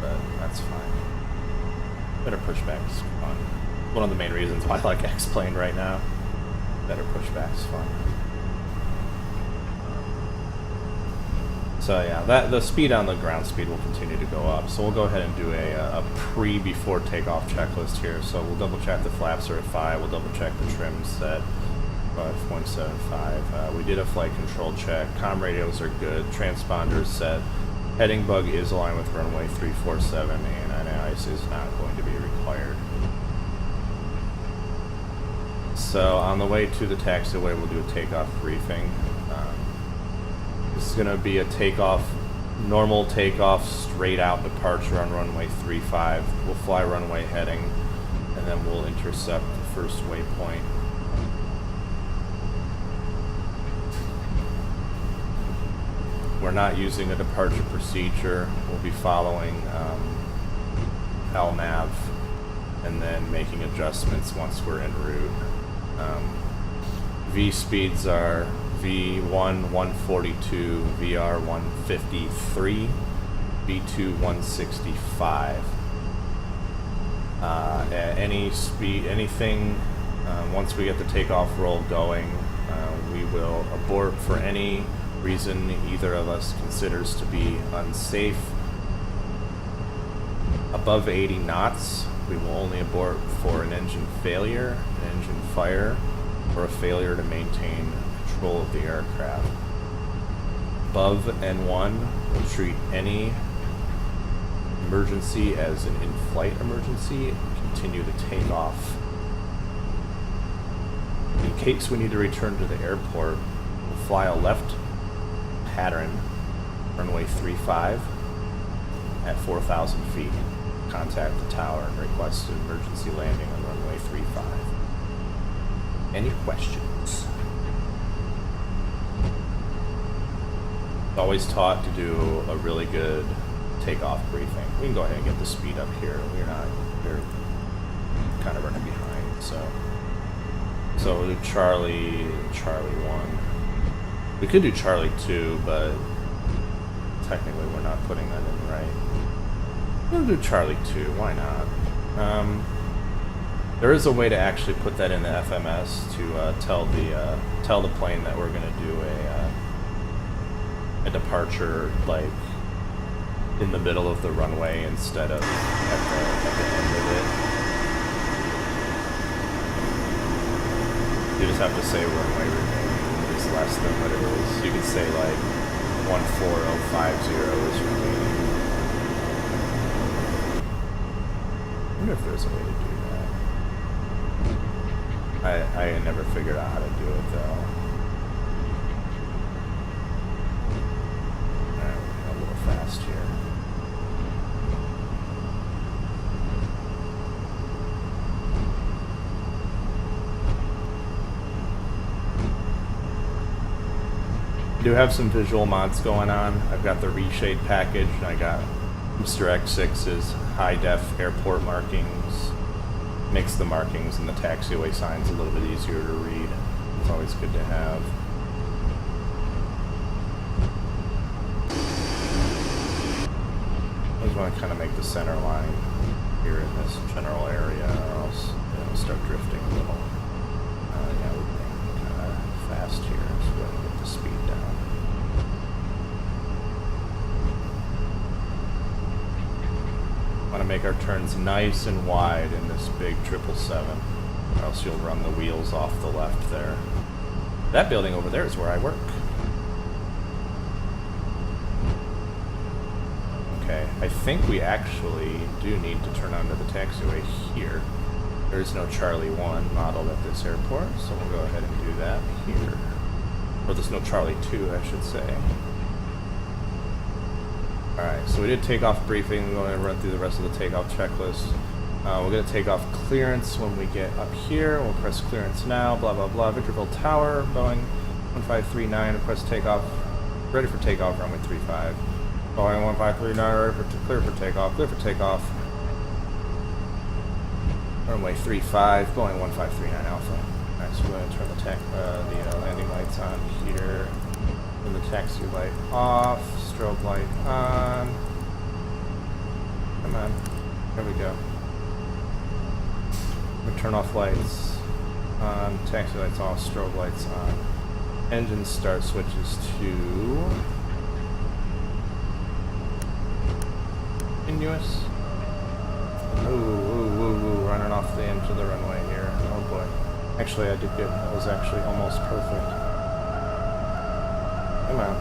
but that's fine. BetterPushback is fun. One of the main reasons why I like XPlane right now. BetterPushback is fun. So yeah, the speed on the ground speed will continue to go up. So we'll go ahead and do a before takeoff checklist here. So we'll double check the flaps are at 5. We'll double check the trim set. 5.75. We did a flight control check. Comm radios are good. Transponders set. Heading bug is aligned with runway 347, and anti-ice is not going to be required. So on the way to the taxiway, we'll do a takeoff briefing. This is going to be a normal takeoff, straight out departure on runway 35. We'll fly runway heading, and then we'll intercept the first waypoint. We're not using a departure procedure. We'll be following LNAV and then making adjustments once we're en route. V speeds are V1 142, VR 153, V2 165. At any speed, once we get the takeoff roll going, we will abort for any reason either of us considers to be unsafe. Above 80 knots, we will only abort for an engine failure, an engine fire, or a failure to maintain control of the aircraft. Above N1, we'll treat any emergency as an in-flight emergency and continue the takeoff. In case we need to return to the airport, we'll fly a left pattern, runway 35 at 4,000 feet. Contact the tower and request an emergency landing on runway 35. Any questions? Always taught to do a really good takeoff briefing. We can go ahead and get the speed up here. We're kind of running behind, so we'll do Charlie 1. We could do Charlie 2, but technically we're not putting that in right. We'll do Charlie 2, why not? There is a way to actually put that in the FMS to tell the plane that we're going to do a departure like in the middle of the runway instead of at the end of it. You just have to say runway remaining is left less than what it is. You could say like 14050 is remaining. I wonder if there's a way to do that. I never figured out how to do it though. Alright, we're a little fast here. I do have some visual mods going on. I've got the Reshade package, and I got MisterX6's high-def airport markings. Makes the markings and the taxiway signs a little bit easier to read. It's always good to have. I just want to kind of make the center line here in this general area, or else it'll start drifting a little. Yeah, we're being kind of fast here, so we're going to get the speed down. Want to make our turns nice and wide in this big 777, or else you'll run the wheels off the left there. That building over there is where I work. Okay, I think we actually do need to turn onto the taxiway here. There's no Charlie 1 modeled at this airport, so we'll go ahead and do that here. Or there's no Charlie 2, I should say. Alright, so we did takeoff briefing. We're going to run through the rest of the takeoff checklist. We're going to take off clearance when we get up here. We'll press clearance now, blah blah blah. Victorville Tower, Boeing 1539, request takeoff. Ready for takeoff, runway 35. Boeing 1539, ready for clear for takeoff, clear for takeoff. Runway 35, Boeing 1539 Alpha. Alright, so we're going to turn the landing lights on here. Turn the taxi light off, strobe light on. Come on, there we go. We turn off lights on, taxi lights off, strobe lights on. Engine start switches to continuous. Ooh, running off the edge of the runway here. Oh boy. Actually, I did good. That was actually almost perfect. Come on.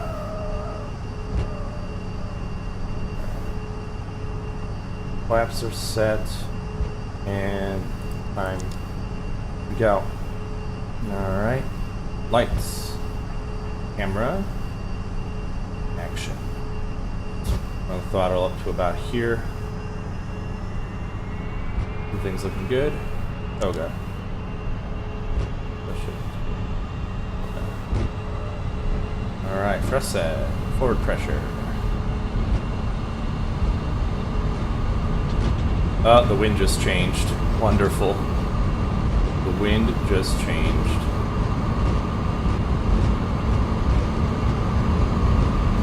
Flaps are set, and time to go. Alright. Lights. Camera. Action. I'll throttle up to about here. Everything's looking good. Oh god. Oh shit. Okay. Alright, thrust set. Forward pressure. The wind just changed. Wonderful. The wind just changed.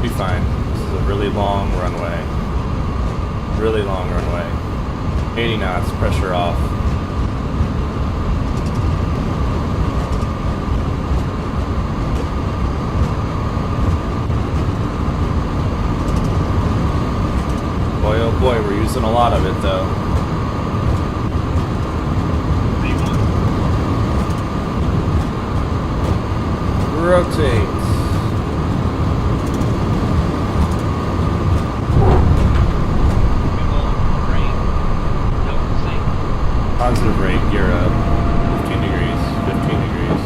Be fine. This is a really long runway. Really long runway. 80 knots, pressure off. Boy, oh boy, we're using a lot of it though. Rotate. Positive rate, gear up. 15 degrees, 15 degrees.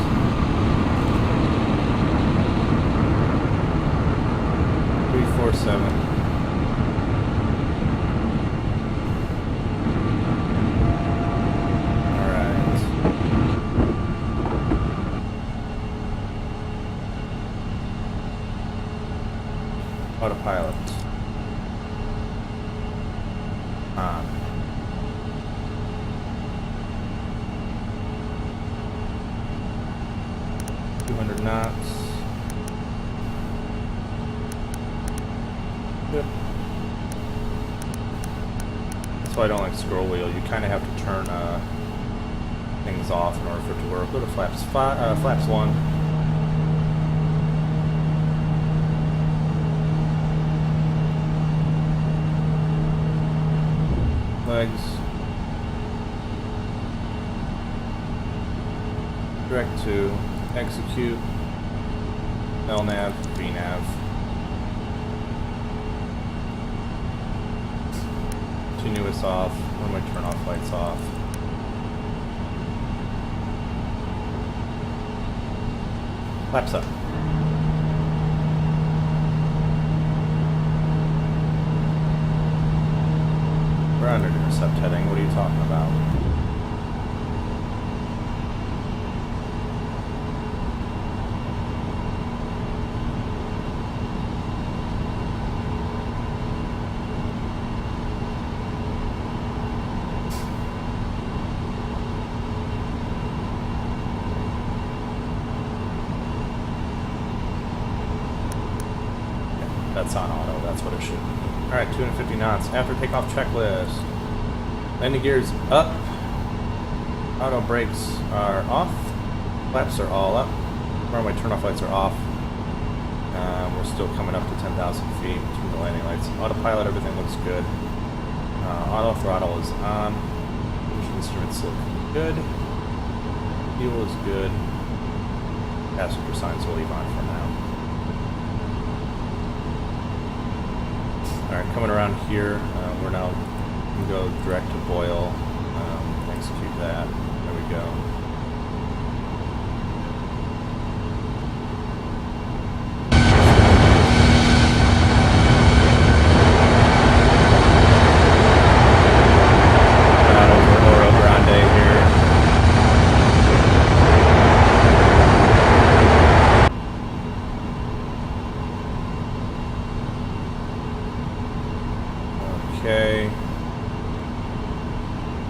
Three, 4, 7. Autopilot. On. Knots. Yep. That's why I don't like scroll wheel. You kind of have to turn things off in order for it to work. Go to flaps 1. Legs. Direct to execute. LNAV, VNAV. Continuous off. When do I turn off lights off? Flaps up. We're under intercept heading. What are you talking about? That's on auto, that's what it should be. Alright, 250 knots. After takeoff checklist. Landing gears up. Auto brakes are off. Flaps are all up. Runway turnoff lights are off. We're still coming up to 10,000 feet between the landing lights. Autopilot, everything looks good. Auto throttle is on. Engine instruments look good. Fuel is good. Passenger signs will leave on for now. Alright, coming around here, we're now going to go direct to Boyle, execute that, there we go. Okay.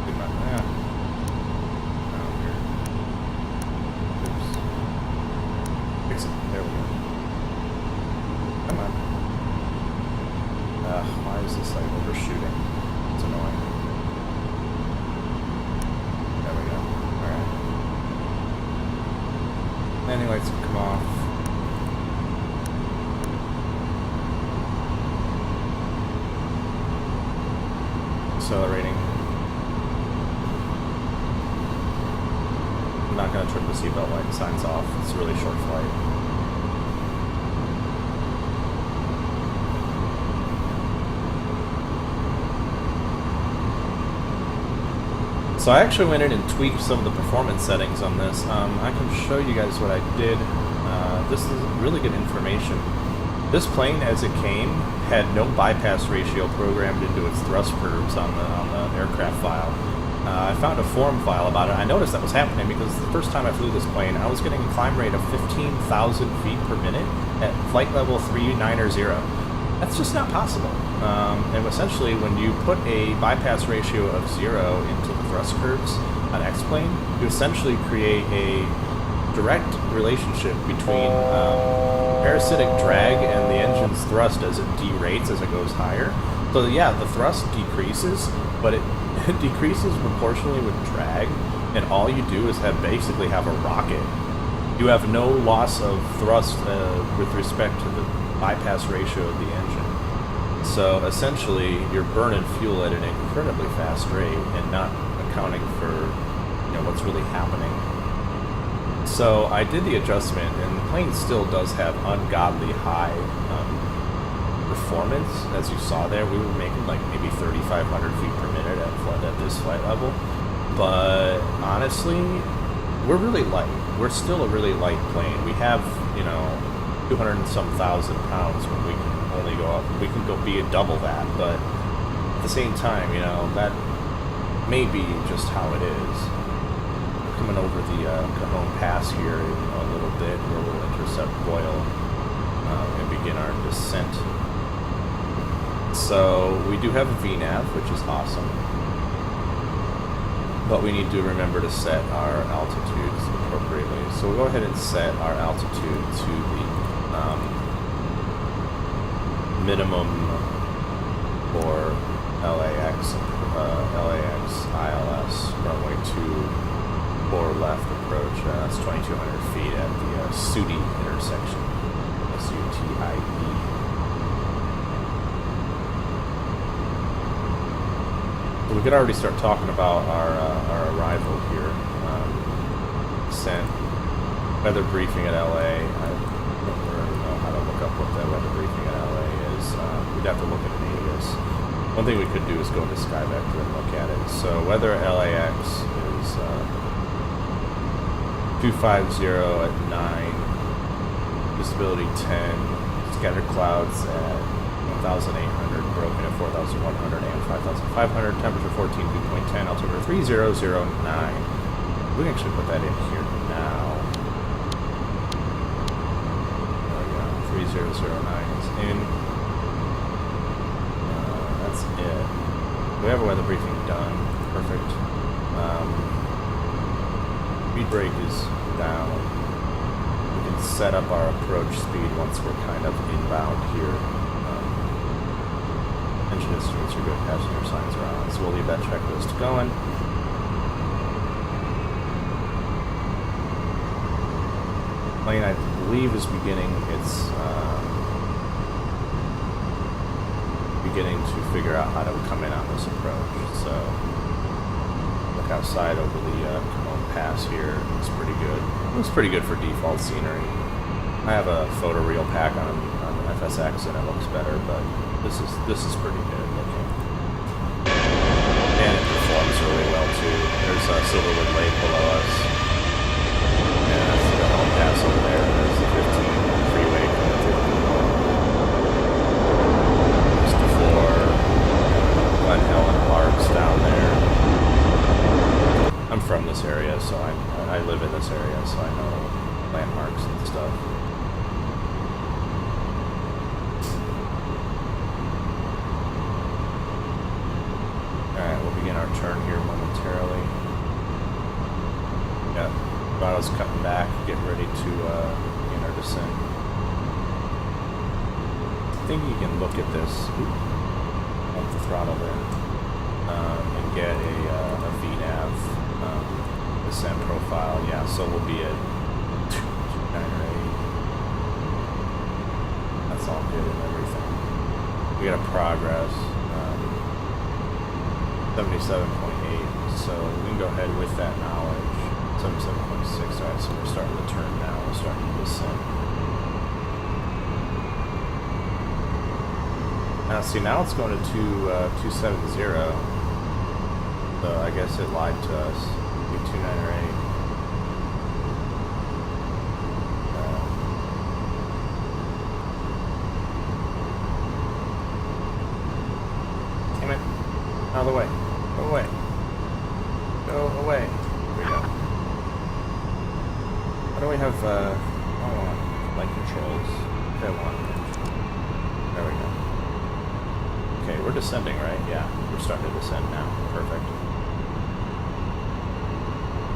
Good enough. Yeah. Down here. Oops. Fix it. There we go. Come on. Why is this like overshooting? It's annoying. There we go. Alright. Landing lights will come off. Accelerating. I'm not going to turn the seatbelt light signs off. It's a really short flight. So I actually went in and tweaked some of the performance settings on this. I can show you guys what I did. This is really good information. This plane, as it came, had no bypass ratio programmed into its thrust curves on the aircraft file. I found a forum file about it. I noticed that was happening because the first time I flew this plane, I was getting a climb rate of 15,000 feet per minute at flight level 390. That's just not possible. And essentially, when you put a bypass ratio of 0 into the thrust curves on XPlane, you essentially create a direct relationship between parasitic drag and the engine's thrust as it derates as it goes higher. So yeah, the thrust decreases, but it decreases proportionally with drag, and all you do is basically have a rocket. You have no loss of thrust with respect to the bypass ratio of the engine. So essentially, you're burning fuel at an incredibly fast rate and not accounting for what's really happening. So I did the adjustment, and the plane still does have ungodly high performance. As you saw there, we were making like maybe 3,500 feet per minute at this flight level. But honestly, we're really light. We're still a really light plane. We have 200 and some thousand pounds when we can only go up. We can go be double that, but at the same time, that may be just how it is. Coming over the Cajon Pass here in a little bit, where we'll intercept Boyle and begin our descent. So we do have a VNAV, which is awesome, but we need to remember to set our altitudes appropriately. So we'll go ahead and set our altitude to the minimum for LAX ILS runway 24 left approach. That's 2,200 feet at the SUTI intersection. SUTIE. So we could already start talking about our arrival here. Sent weather briefing at LA. We're One thing we could do is go into SkyVector and look at it. So weather LAX is 250 at 9, visibility 10, scattered clouds at 1,800, broken at 4,100 and 5,500, temperature 14, dew point 10, altimeter 3009. We can actually put that in here now. There we go, 3009 is in. That's it. We have a weather briefing done. Perfect. Speed brake is down. We can set up our approach speed once we're kind of inbound here. Engine instruments are good, passenger signs are on, so we'll leave that checklist going. Plane, I believe, is beginning its beginning to figure out how to come in on this approach. So look outside over the Cone Pass here. It's pretty good. Looks pretty good for default scenery. I have a photoreal pack on FSX and it looks better, but this is pretty good looking. And it performs really well too. There's Silverwood Lake below us. And that's the Cone Pass over there. There's the 15 freeway coming through. Glen Helen Parks down there. I'm from this area, so I live in this area, so I know landmarks and stuff. Alright, we'll begin our turn here momentarily. Yeah, throttle's cutting back, getting ready to begin our descent. I think you can look at this. The throttle there, and get a VNAV descent profile. Yeah, so we'll be at 298. That's all good and everything. We got a progress 77.8, so we can go ahead with that knowledge. 77.6. Alright, so we're starting to turn now. We're starting to descend. See, now it's going to 270, so I guess it lied to us. 298. Damn it. Out of the way. Go away. Go away. Here we go. How do we have, light controls? Okay, there we go. Okay, we're descending, right? Yeah, we're starting to descend now. Perfect.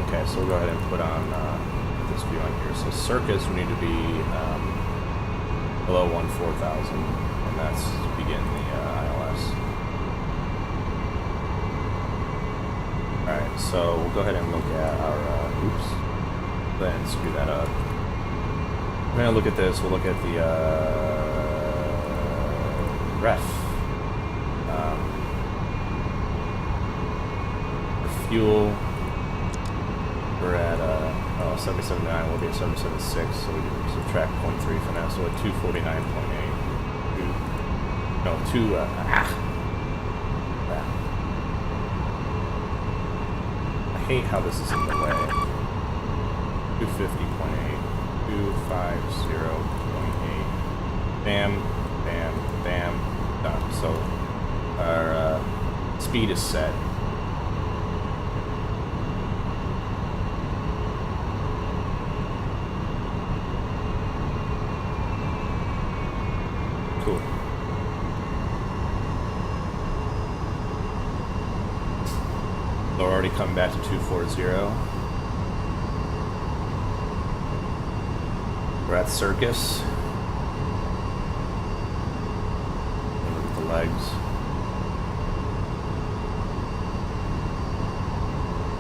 Okay, so we'll go ahead and put on this view on here. So circus, we need to be below 14,000, and that's begin the ILS. Alright, so we'll go ahead and look at our, oops, go ahead and screw that up. We're going to look at this. We'll look at the ref. Fuel, we're at 77.9, we'll be at 77.6, so we can subtract 0.3 from that, so at 249.8. I hate how this is in the way. 250.8, 250.8, bam, bam, bam, done. So our speed is set. Cool. So we're already coming back to 240. We're at Circus. Look at the legs.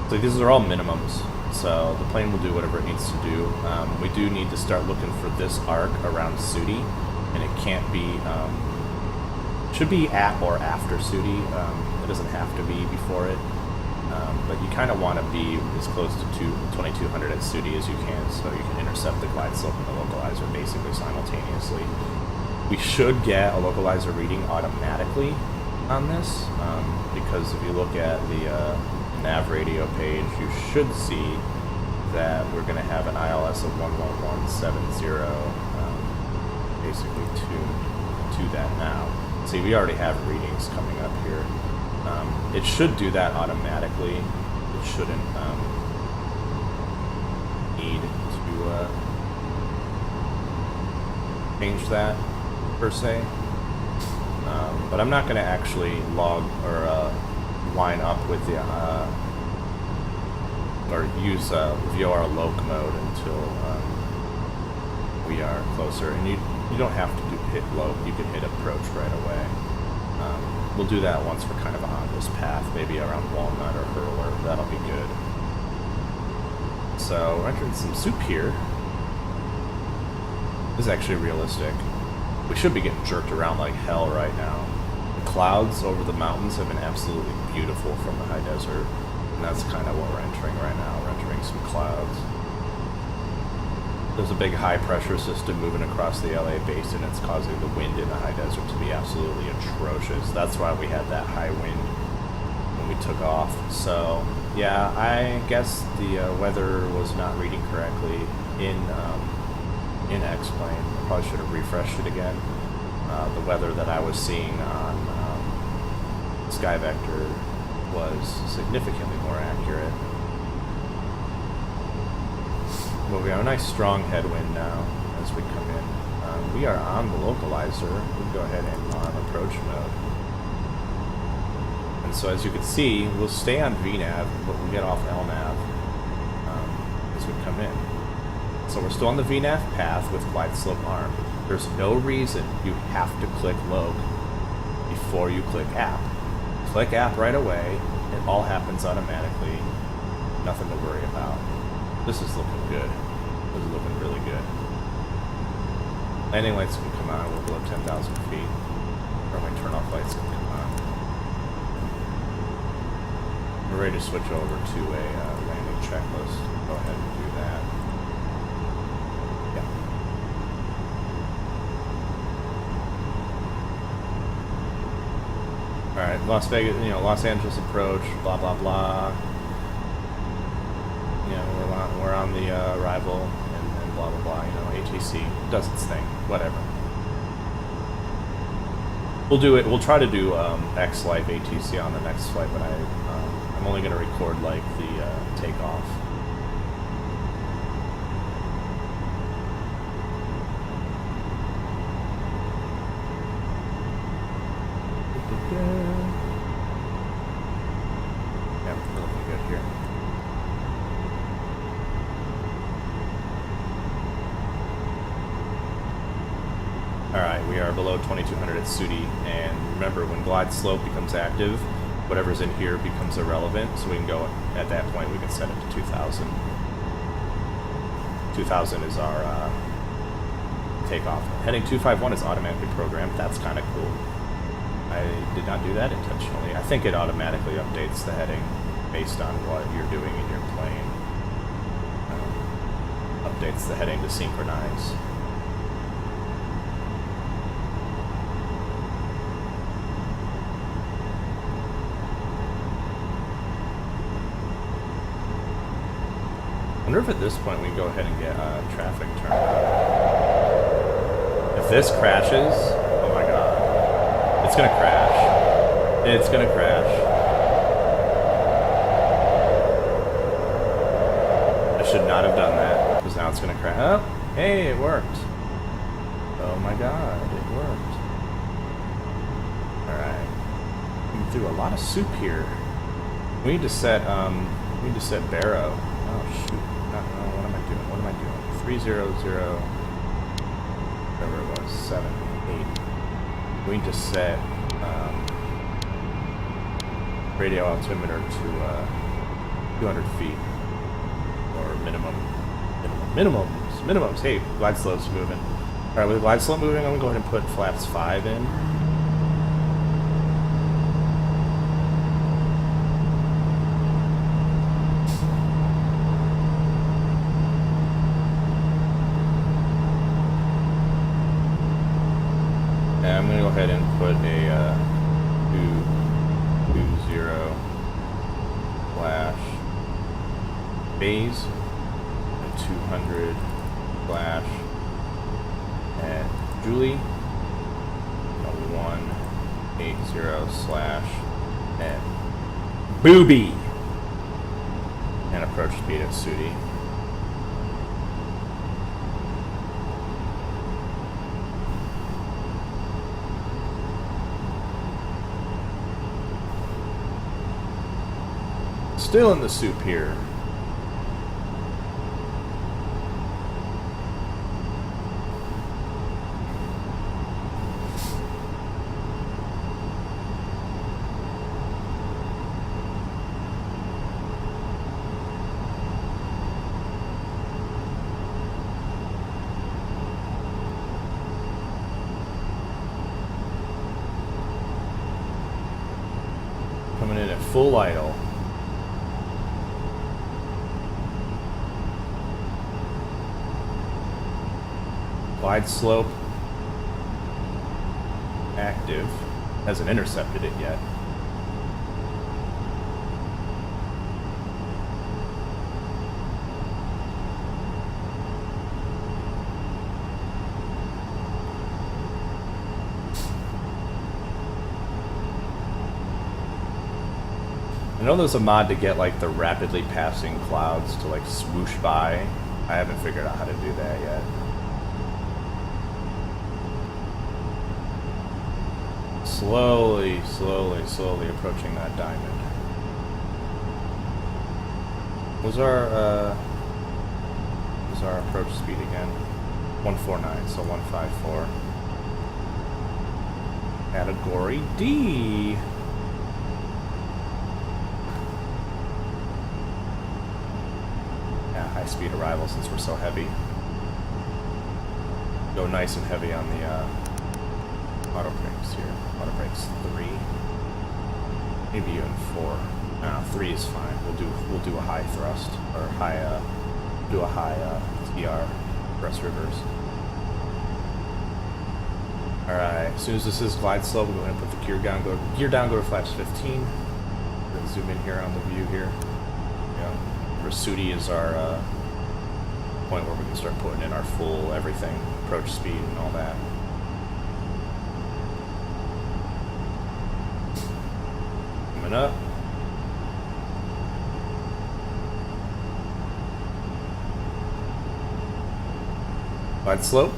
So these are all minimums. So the plane will do whatever it needs to do. We do need to start looking for this arc around Sudi. And it can't be, should be at or after Sudi. It doesn't have to be before it. But you kind of want to be as close to 2200 at Sudi as you can, so you can intercept the glide slope and the localizer basically simultaneously. We should get a localizer reading automatically on this, because if you look at the nav radio page, you should see that we're going to have an ILS of 11170, basically to that now. See, we already have readings coming up here. It should do that automatically. It shouldn't need to change that per se. But I'm not going to actually log or line up with the or use VOR loc mode until we are closer. And you don't have to hit loc, you can hit approach right away. We'll do that once we're kind of on this path, maybe around Walnut or Hurler. That'll be good. So we're entering some soup here. This is actually realistic. We should be getting jerked around like hell right now. The clouds over the mountains have been absolutely beautiful from the high desert. And that's kind of what we're entering right now. We're entering some clouds. There's a big high pressure system moving across the LA basin. It's causing the wind in the high desert to be absolutely atrocious. That's why we had that high wind when we took off. So yeah, I guess the weather was not reading correctly in XPlane. I probably should have refreshed it again. The weather that I was seeing on SkyVector was significantly more accurate. But we have a nice strong headwind now as we come in. We are on the localizer. We'll go ahead and on approach mode. And so as you can see, we'll stay on VNAV, but we'll get off LNAV as we come in. So we're still on the VNAV path with glide slope armed. There's no reason you have to click loc before you click app. Click app right away, it all happens automatically. Nothing to worry about. This is looking good. This is looking really good. Landing lights can come on, we're below 10,000 feet. Or my turn-off lights can come on. We're ready to switch over to a landing checklist. Go ahead and do that. Yeah. Alright, Las Vegas, Los Angeles approach, blah, blah, blah. We're on the arrival, and blah, blah, blah, ATC does its thing, whatever. We'll do it, we'll try to do X Live ATC on the next flight, but I'm only going to record, like, the takeoff. Yeah, we're looking good here. Alright, we are below 2200 at Sudi, and remember, when glide slope becomes active, whatever's in here becomes irrelevant, so we can go, at that point, we can set it to 2000. 2000 is our takeoff. Heading 251 is automatically programmed, that's kind of cool. I did not do that intentionally. I think it automatically updates the heading based on what you're doing in your plane. Updates the heading to synchronize. I wonder if at this point we can go ahead and get traffic turned on. If this crashes, oh my god. It's gonna crash. It's gonna crash. I should not have done that, because now it's gonna crash. Oh, hey, it worked. Oh my god, it worked. Alright. We threw a lot of soup here. We need to set Barrow. Oh shoot. No, what am I doing? 300, whatever it was, 7, 8. We need to set radio altimeter to 200 feet, or minimums. Hey, glide slope's moving. All right, with glide slope moving, I'm gonna go ahead and put flaps 5 in. I'm going to go ahead and put a 220 flash phase, and 200 flash at Julie, 180 slash at Booby, and approach speed at Sudi. Still in the soup here. Coming in at full idle. Wide slope, active, hasn't intercepted it yet. I know there's a mod to get like the rapidly passing clouds to like swoosh by. I haven't figured out how to do that yet. Slowly approaching that diamond. What's our approach speed again? 149, so 154. Category D. Yeah, high speed arrival since we're so heavy. Go nice and heavy on the auto brakes here. Auto brakes 3. Maybe even 4. No, 3 is fine. We'll do a high thrust or high do a high TR thrust reverse. Alright, as soon as this is glide slow, we're going to put the gear down, go to flaps 15. We're going to zoom in here on the view here. Yeah. Reshade is our point where we can start putting in our full everything, approach speed and all that. Coming up. Wide slope.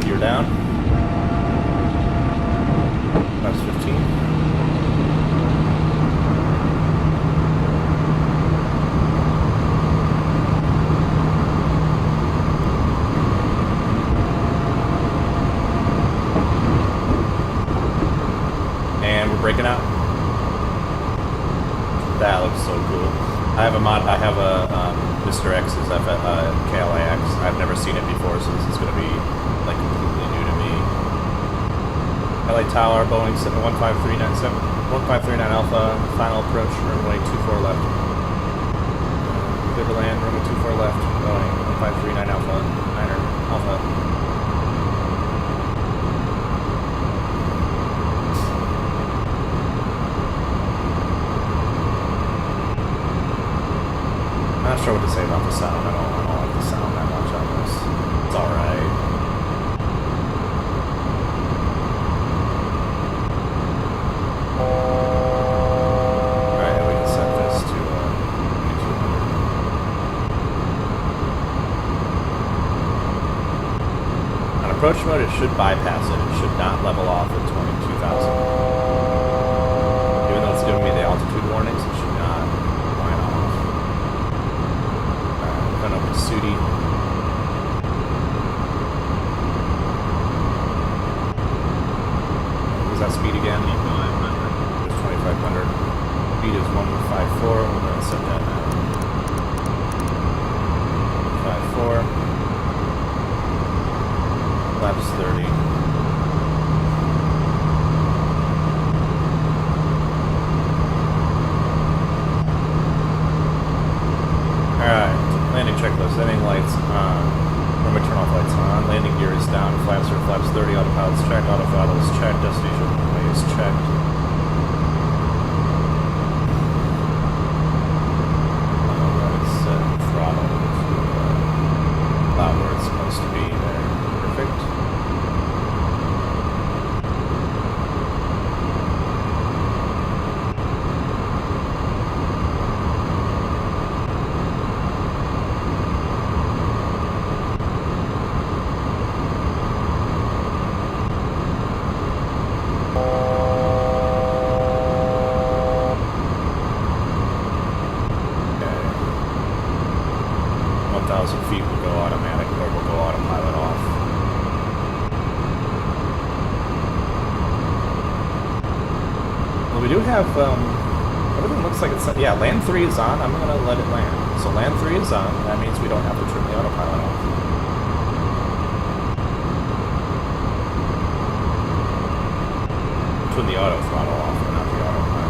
Gear down. Flaps 15. And we're breaking out. That looks so cool. I have a MisterX's KLAX. I've never seen it before, so this is going to be like completely new to me. LA Tower, Boeing 1539 Alpha, final approach, runway 24 left. Clear to land, runway 24 left, Boeing 1539 Alpha, Niner Alpha. I'm not sure what to say about the sound. I don't like the sound that much on this. It's alright. Alright, we can set this to 2200. On approach mode, it should bypass it. It should not level off at 22,000. Even though it's giving me the altitude warnings, it should not line off. Up to Sudi. What was that speed again? 2500. It's 2500. Speed is 154. We're going to set that now. 154. Flaps 30. Alright. Landing checklist, landing lights on, runway turn off lights on, landing gear is Flaps down, flaps or flaps 30, autopilots checked, autothrottles checked, destination runway is checked. Let's set throttle to about where it's supposed to be there. Perfect. Feet will go automatic or will go autopilot off. Well, we do have, everything looks like it's, yeah, land 3 is on. I'm going to let it land. So land 3 is on. That means we don't have to turn the autopilot off. Turn the auto throttle off, but not the autopilot.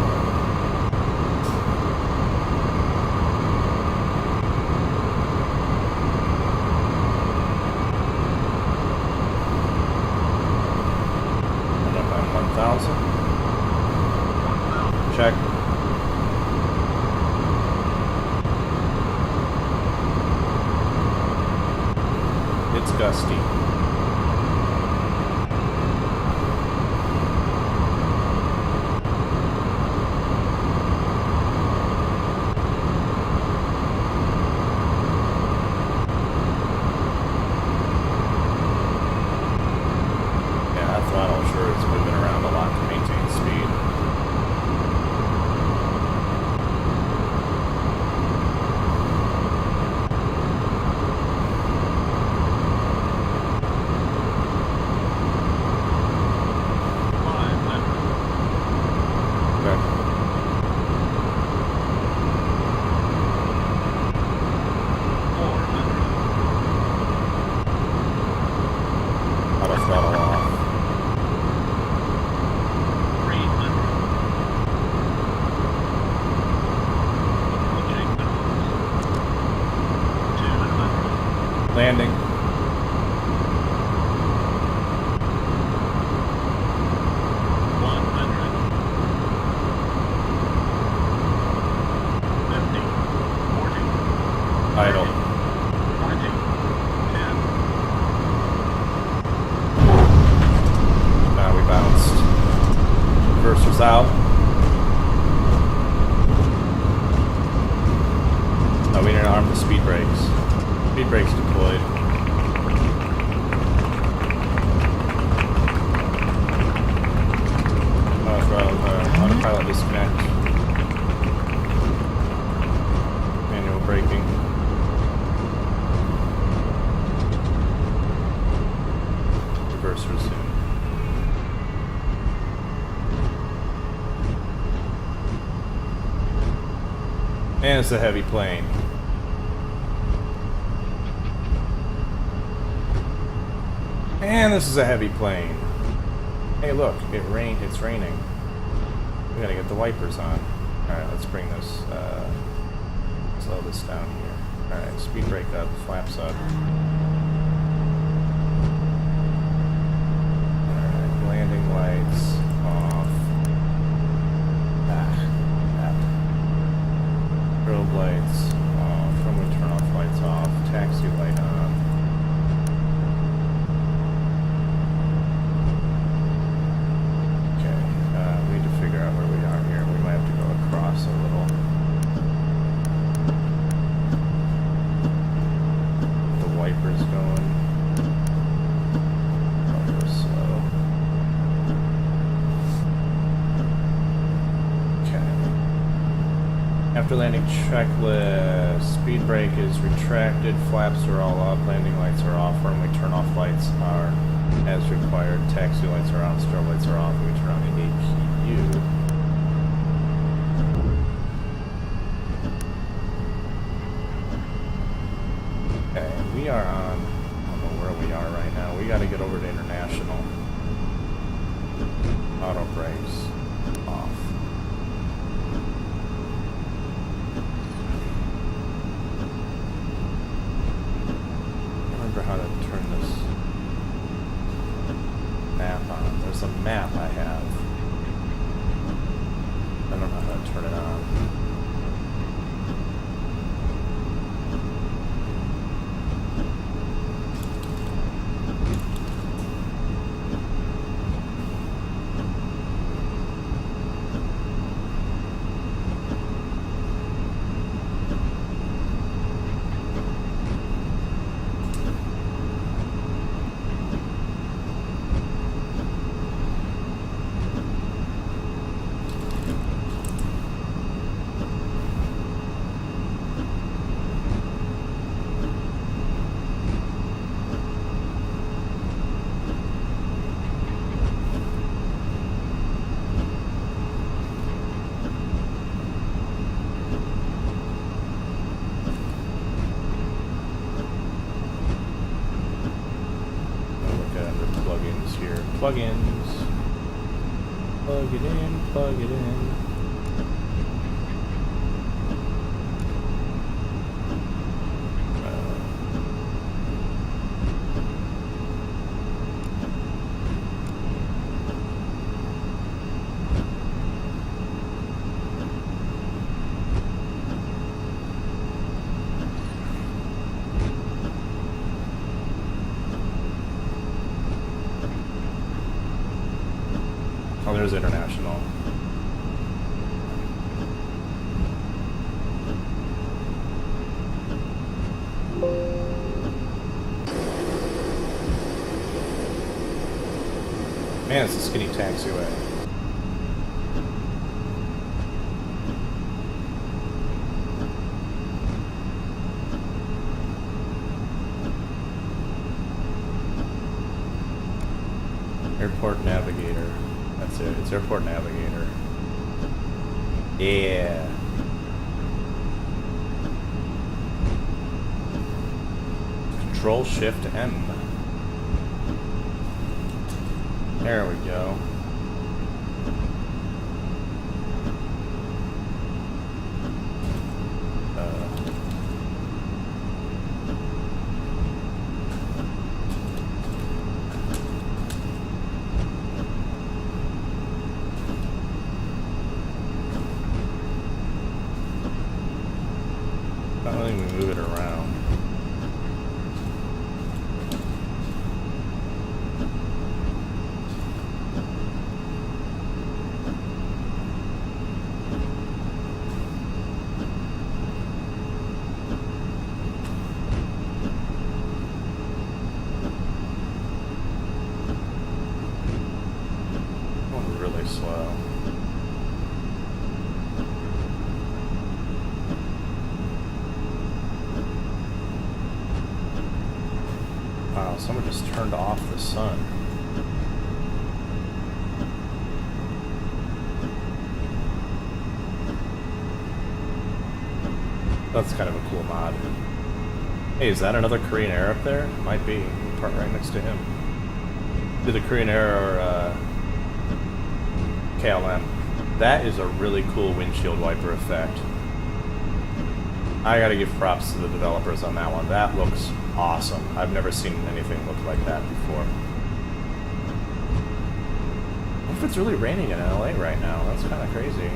Check. It's gusty. Yeah, that throttle sure is moving around a lot to maintain speed. Landing. Idle. 20, 10. Now we bounced. Reverser's out. Oh, we need to arm the speed brakes. Speed brakes deployed. Autopilot disconnect. Manual braking. Reverse resume. And it's a heavy plane. And this is a heavy plane. Hey, look, it's raining. We gotta get the wipers on. Alright, let's bring this, slow this down here. Alright, speed brake up, flaps up. Alright, landing lights off. Strobe lights off. From we turn off lights off. Taxi light on. After landing checklist, speed brake is retracted, flaps are all up, landing lights are off, runway turn off lights are as required, taxi lights are on, strobe lights are off, we turn on the APU. Okay, we are on, I don't know where we are right now, we gotta get over to international. Auto brakes off. How to turn this map on? There's a map I have. I don't know how to turn it on. Plugins. Plug it in, plug it in. Oh, there's international. Man, it's a skinny taxiway. Airport-Navigator. That's it. It's Airport-Navigator. Yeah. Control-Shift-M. There we go. Not letting me move it around. Going really slow. Wow, someone just turned off the sun. That's kind of a cool mod. Hey, is that another Korean Air up there? Might be. We'll park right next to him. Either Korean Air or KLM. That is a really cool windshield wiper effect. I gotta give props to the developers on that one. That looks awesome. I've never seen anything look like that before. What if it's really raining in LA right now? That's kind of crazy.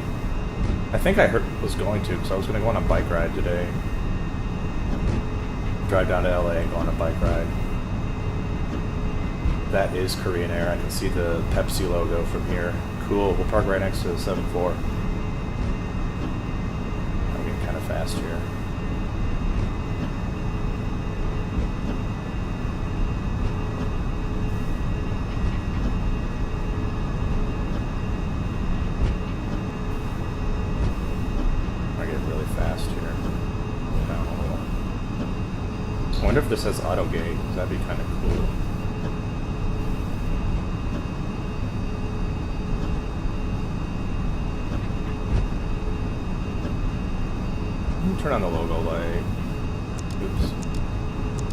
I think I was going to, because I was going to go on a bike ride today. Drive down to LA and go on a bike ride. That is Korean Air. I can see the Pepsi logo from here. Cool. We'll park right next to the 7th floor. I'm getting kind of fast here. I wonder if this has AutoGate, because that'd be kind of cool. Turn on the logo light. Oops.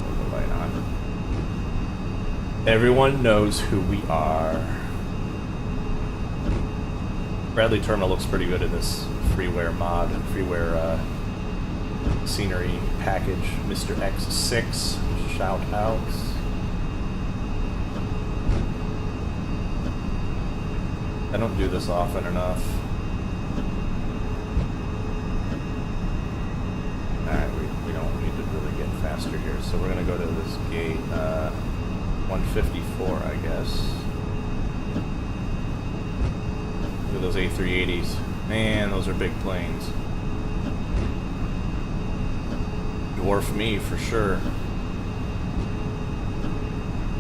Logo light on. Everyone knows who we are. Bradley Terminal looks pretty good in this freeware mod, freeware scenery package. MisterX 6, shout outs. I don't do this often enough. Alright, we don't need to really get faster here, so we're gonna go to this gate, 154, I guess. Look at those A380s. Man, those are big planes. Dwarf me, for sure.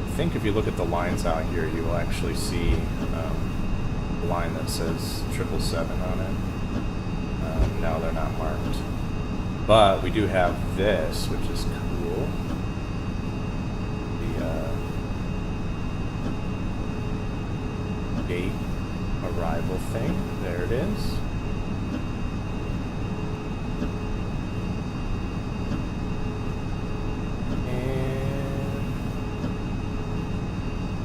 I think if you look at the lines out here, you will actually see a line that says 777 on it. No, they're not marked. But we do have this, which is cool. The gate arrival thing. There it is. And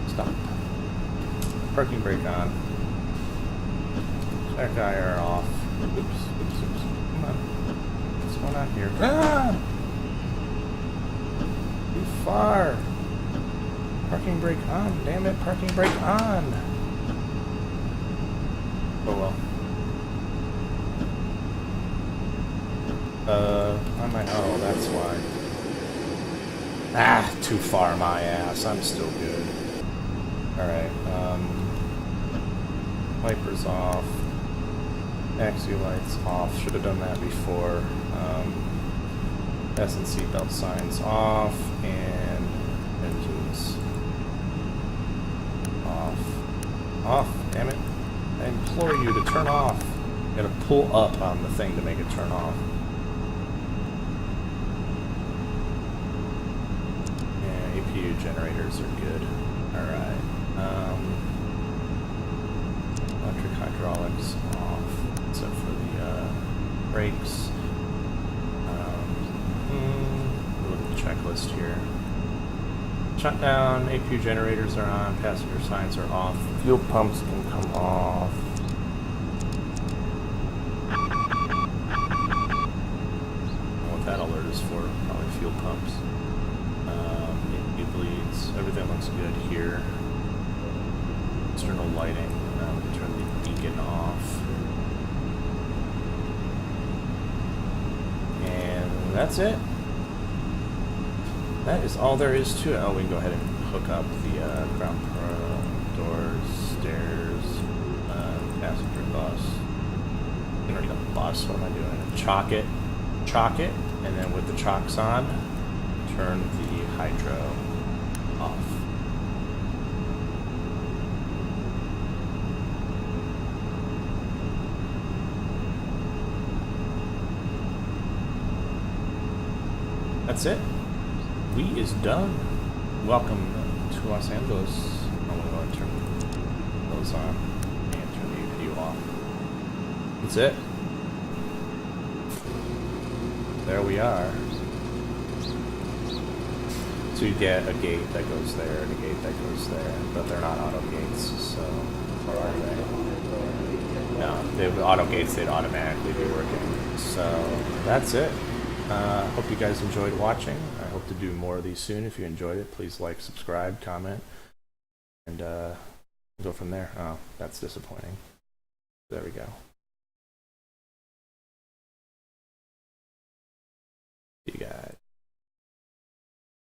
stop. Parking brake on. Check IR off. Oops, oops, oops. Come on. What's going on here? Ah! Too far. Parking brake on. Damn it, parking brake on. Oh well. Oh, that's why. Ah, too far my ass. I'm still good. Alright, wipers off. Taxi lights off. Should have done that before. S and seatbelt signs off. And engines off. Off, damn it. I implore you to turn off. You gotta pull up on the thing to make it turn off. Yeah, APU generators are good. Alright. Electric hydraulics off, except for the brakes. Look at the checklist here. Shutdown, APU generators are on, passenger signs are off, fuel pumps can come off. I don't know what that alert is for, probably fuel pumps. APU bleeds, everything looks good here. External lighting, we can turn the beacon off. And that's it. That is all there is to it. Oh, we can go ahead and hook up the ground doors, stairs, passenger bus. I don't need a bus. What am I doing? Chock it, and then with the chocks on, turn the hydro off. That's it. We is done. Welcome to Los Angeles. I'm going to turn those on and turn the APU off. That's it. There we are. So you get a gate that goes there and a gate that goes there, but they're not auto gates, so, or are they? No, if they were auto gates, they'd automatically be working. So that's it. Hope you guys enjoyed watching. I hope to do more of these soon. If you enjoyed it, please like, subscribe, comment, and go from there. Oh, that's disappointing. There we go. See you guys.